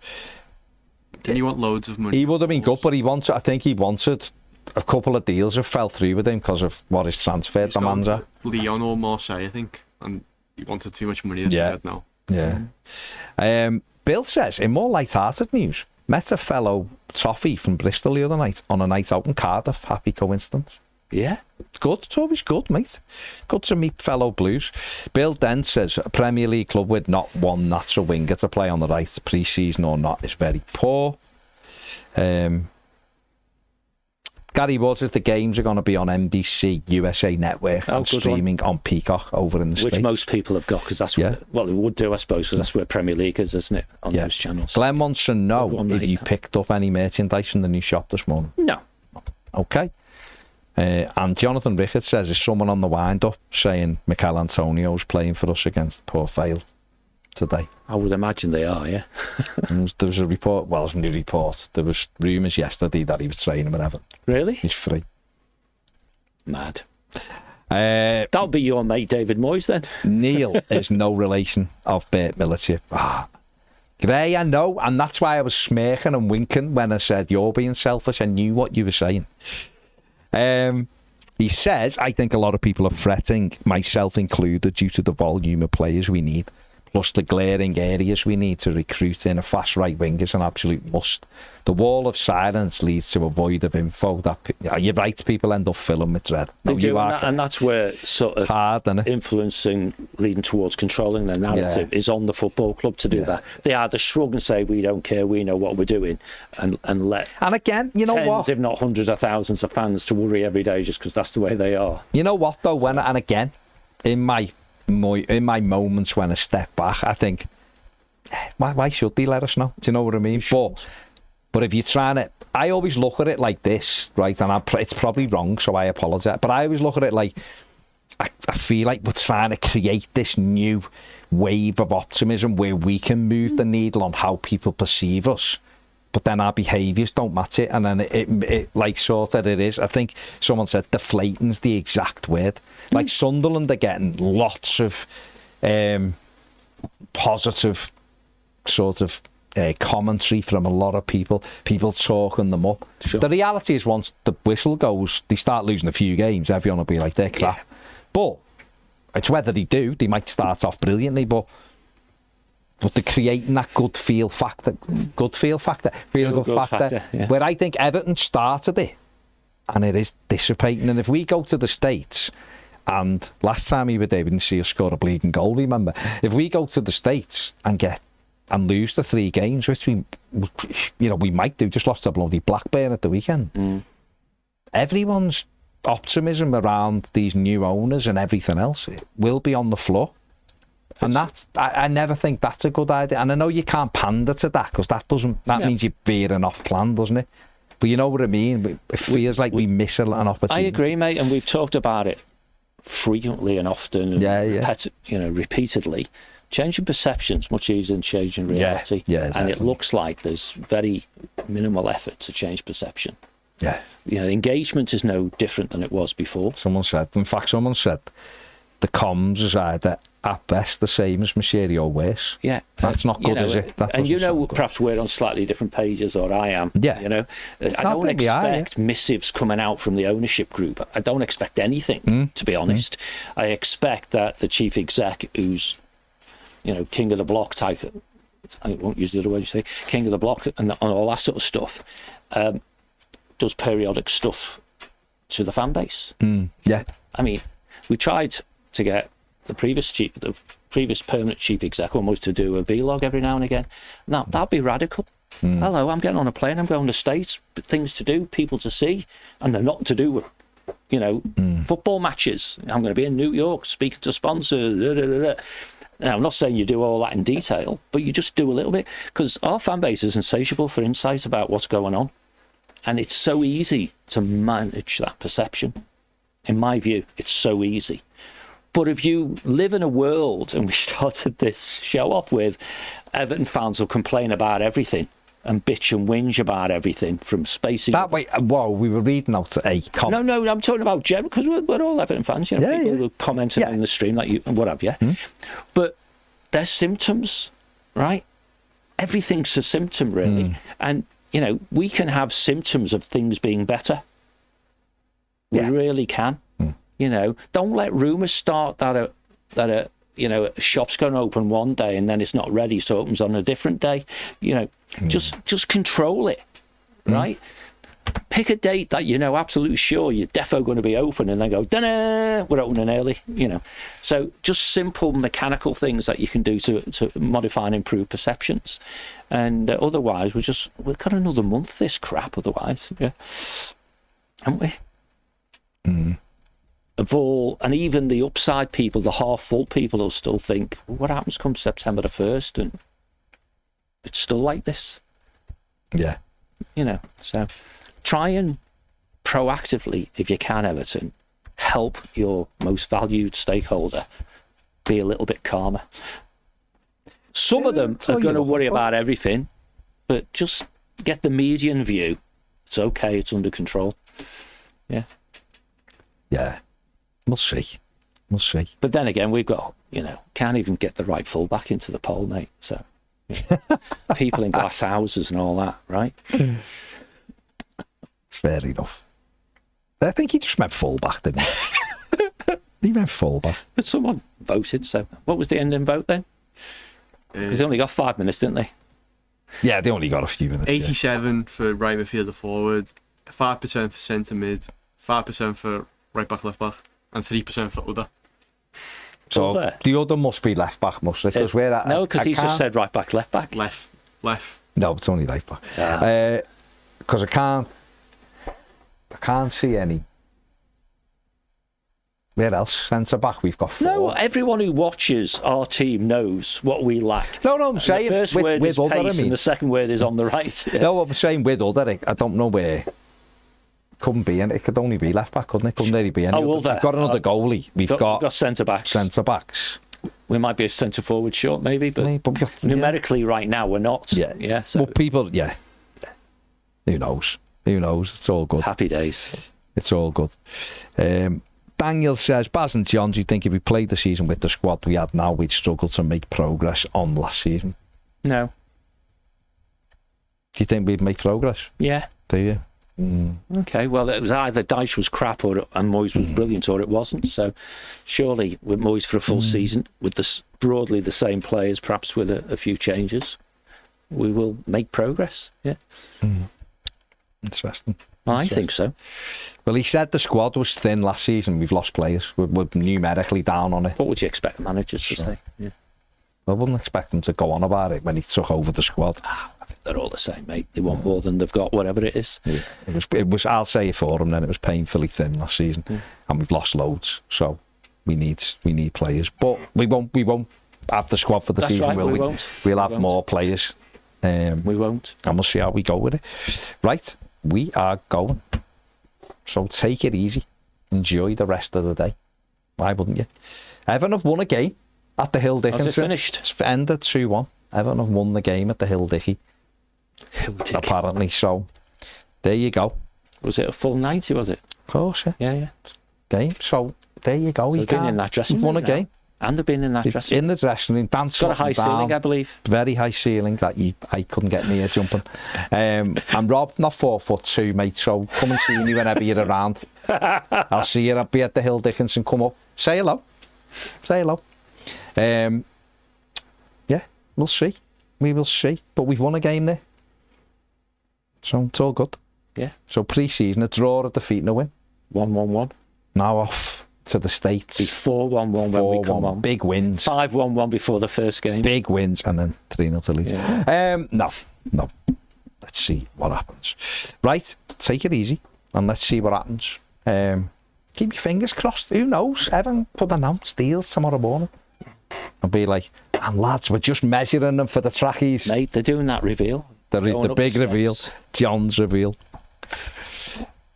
Didn't you want loads of money? He would have been good, but I think he wanted a couple of deals that fell through with him because of what his transfer He's gone demands are. to Lyon or Marseille, I think, and he wanted too much money. Yeah. Now. Yeah. Bill says, in more light-hearted news, met a fellow Toffee from Bristol the other night on a night out in Cardiff. Happy coincidence. Yeah. It's good. It's always good, mate. Good to meet fellow Blues. Bill Dent says, a Premier League club with not one natural winger to play on the right, pre-season or not, is very poor. Gary Wood says the games are going to be on NBC USA Network and streaming on Peacock over in the States. Which most people have got, because that's what, well, they would do, I suppose, because that's where Premier League is, isn't it, on those channels. Glenn wants to know if you picked up any merchandise from the new shop this morning. No. Okay. And Jonathan Ricketts says, is someone on the wind-up saying Mikel Antonio's playing for us against Port Vale today? I would imagine they are, yeah. There was a report, well, it wasn't a report, there was rumours yesterday that he was training with Everton. Really? He's free. Mad. That'll be your mate David Moyes then. Neil is no relation of Bert Military. Gray, I know, and that's why I was smirking and winking when I said you're being selfish. I knew what you were saying. He says, I think a lot of people are fretting, myself included, due to the volume of players we need, plus the glaring areas we need to recruit in. A fast right wing is an absolute must. The wall of silence leads to a void of info that you're right, people end up filling with dread. They do, and that's where sort of hard, isn't it? Influencing, leading towards controlling their narrative is on the football club to do that. They either shrug and say, we don't care, we know what we're doing, and let and again, you know tens, what, if not hundreds of thousands of fans to worry every day just because that's the way they are. You know what though, when and again, in my moments when I step back, I think, why should they let us know? Do you know what I mean? But if you're trying to, I always look at it like this, right? And it's probably wrong, so I apologise. But I always look at it like, I feel like we're trying to create this new wave of optimism where we can move the needle on how people perceive us. But then our behaviours don't match it, and then it like sort of it is. I think someone said deflating's the exact word. Like Sunderland are getting lots of positive sort of commentary from a lot of people talking them up. Sure. The reality is, once the whistle goes, they start losing a few games, everyone will be like, they're crap. Yeah. But it's whether they do. They might start off brilliantly, but they're creating that feel good factor, yeah. Where I think Everton started it, and it is dissipating. And if we go to the States, and last time we were there, we didn't see us score a bleeding goal, remember? If we go to the States and lose the 3 games, which we might do, just lost to bloody Blackburn at the weekend. Everyone's optimism around these new owners and everything else will be on the floor. And I never think that's a good idea. And I know you can't pander to that, because that means you're veering off plan, doesn't it? But you know what I mean? It feels like we miss an opportunity. I agree, mate, and we've talked about it frequently and often, and repeatedly. Changing perception's much easier than changing reality. And it looks like there's very minimal effort to change perception. Yeah. Engagement is no different than it was before. Someone said the comms is either at best the same as Machiri or worse. Yeah. That's not good, is it? Perhaps we're on slightly different pages, or I am. Yeah. I don't expect missives coming out from the ownership group. I don't expect anything, to be honest. I expect that the chief exec, who's king of the block type, I won't use the other word you say, king of the block and all that sort of stuff, does periodic stuff to the fan base. Yeah. I mean, we tried to get the previous permanent chief exec almost to do a vlog every now and again. Now, that'd be radical. Hello, I'm getting on a plane, I'm going to States, things to do, people to see, and they're not to do with, football matches. I'm going to be in New York speaking to sponsors, Now, I'm not saying you do all that in detail, but you just do a little bit, because our fan base is insatiable for insight about what's going on. And it's so easy to manage that perception. In my view, it's so easy. But if you live in a world, and we started this show off with, Everton fans will complain about everything and bitch and whinge about everything from spacing. That way, whoa, we were reading out a comment. No, I'm talking about general, because we're all Everton fans. You know, Yeah, people yeah. who commenting Yeah. on the stream, like you and what have you. But there's symptoms, right? Everything's a symptom, really. And, you know, we can have symptoms of things being better. We Yeah. really can. You know, don't let rumours start that a you know, a shop's going to open one day and then it's not ready, so it opens on a different day. You know, just control it, right? Pick a date that you know absolutely sure you're defo going to be open, and then go, da-na, we're opening early, you know. So just simple mechanical things that you can do to modify and improve perceptions. And otherwise, we've got another month this crap otherwise, yeah, haven't we? Of all, and even the upside people, the half-full people will still think, well, what happens come September the 1st? And it's still like this. Yeah. You know, so try and proactively, if you can, Everton, help your most valued stakeholder be a little bit calmer. Some of them that's are all going to you're worry looking for. about everything, but just get the median view. It's okay, it's under control. Yeah. Yeah. We'll see. We'll see. But then again, we've got, you know, can't even get the right fullback into the poll, mate. So, you know, people in glass houses and all that, right? Fair enough. I think he just meant fullback, didn't he? He meant fullback. But someone voted, so what was the ending vote then? Because they only got 5 minutes, didn't they? Yeah, they only got a few minutes. 87 for right midfielder forward, 5% for centre mid, 5% for right back, left back, and 3% for other. So there? the other must be left back, must it? Because we're at, No, because he's just said right back, left back. Left. No, it's only left back. Because I can't see any. Where else? Centre back, we've got 4. No, everyone who watches our team knows what we lack. No, I'm And saying the first word with is other, pace, and the second word is on the right. Yeah. No, I'm saying with other, I don't know where. Couldn't be, and it could only be left back, couldn't it? Couldn't really be any. well, We've got another goalie. We've got centre backs. centre backs. We might be a centre forward short, maybe, but Yeah, but we've got- numerically right now we're not. Yeah. So Well, people, yeah. Who knows? Who knows? It's all good. happy days. It's all good. Daniel says, Baz and John, do you think if we played the season with the squad we had now, we'd struggle to make progress on last season? No. Do you think we'd make progress? Yeah. Do you? Okay. Well, it was either Dyche was crap and Moyes was brilliant, or it wasn't. So, surely with Moyes for a full season, with broadly the same players, perhaps with a few changes, we will make progress. Yeah. Interesting. I think so. Well, he said the squad was thin last season. We've lost players. We're numerically down on it. What would you expect managers to say? Yeah. I wouldn't expect him to go on about it when he took over the squad. I think they're all the same, mate. They want more than they've got, whatever it is. Yeah. It was. I'll say it for him. Then it was painfully thin last season, and we've lost loads. So we need players, but we won't have the squad for the That's season. right, Will we we? won't. We'll We have won't. more players. We won't. And we'll see how we go with it. Right, we are going. So take it easy. Enjoy the rest of the day. Why wouldn't you? Everton have won a game at the Hill Dickinson. Has it finished? It's ended 2-1. Everton have won the game at the Hill Dicky, apparently. So there you go. Was it a full 90, was it? Of course, yeah. Yeah. Game. So there you go. So they've been in that dressing You've room won a now. game. And they've been in that dressing room. In the dressing room, dancing. Got a high ceiling, I believe. Very high ceiling that I couldn't get near jumping. And Rob, not 4'2", mate, so come and see me whenever you're around. I'll see you. I'll be at the Hill Dickinson. Come up. Say hello. Say hello. Yeah, we'll see. We will see. But we've won a game there. So it's all good. Yeah. So pre-season, a draw, a defeat and a win. 1-1-1. Now off to the States. Be 4-1-1 when we come 4-1. on. Big wins. 5-1-1 before the first game. Big wins and then 3-0 to Leeds. Yeah. No. Let's see what happens. Right, take it easy and let's see what happens. Keep your fingers crossed. Who knows? Evan could announce deals tomorrow morning. And be like, and lads, we're just measuring them for the trackies. Mate, they're doing that reveal. The Going up big the reveal. steps. John's reveal.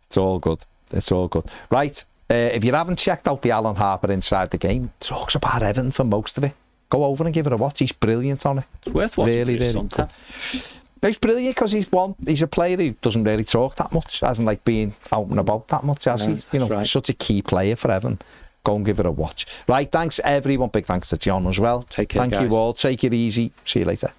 It's all good. It's all good. Right. If you haven't checked out the Alan Harper Inside the Game, talks about Everton for most of it. Go over and give it a watch. He's brilliant on it. It's worth watching. Really, for his really son, good. He's brilliant because he's a player who doesn't really talk that much, hasn't like being out and about that much, has he? You know, right. Such a key player for Everton. Go and give it a watch. Right, thanks everyone. Big thanks to John as well. Take care, Thank guys. you all. Take it easy. See you later.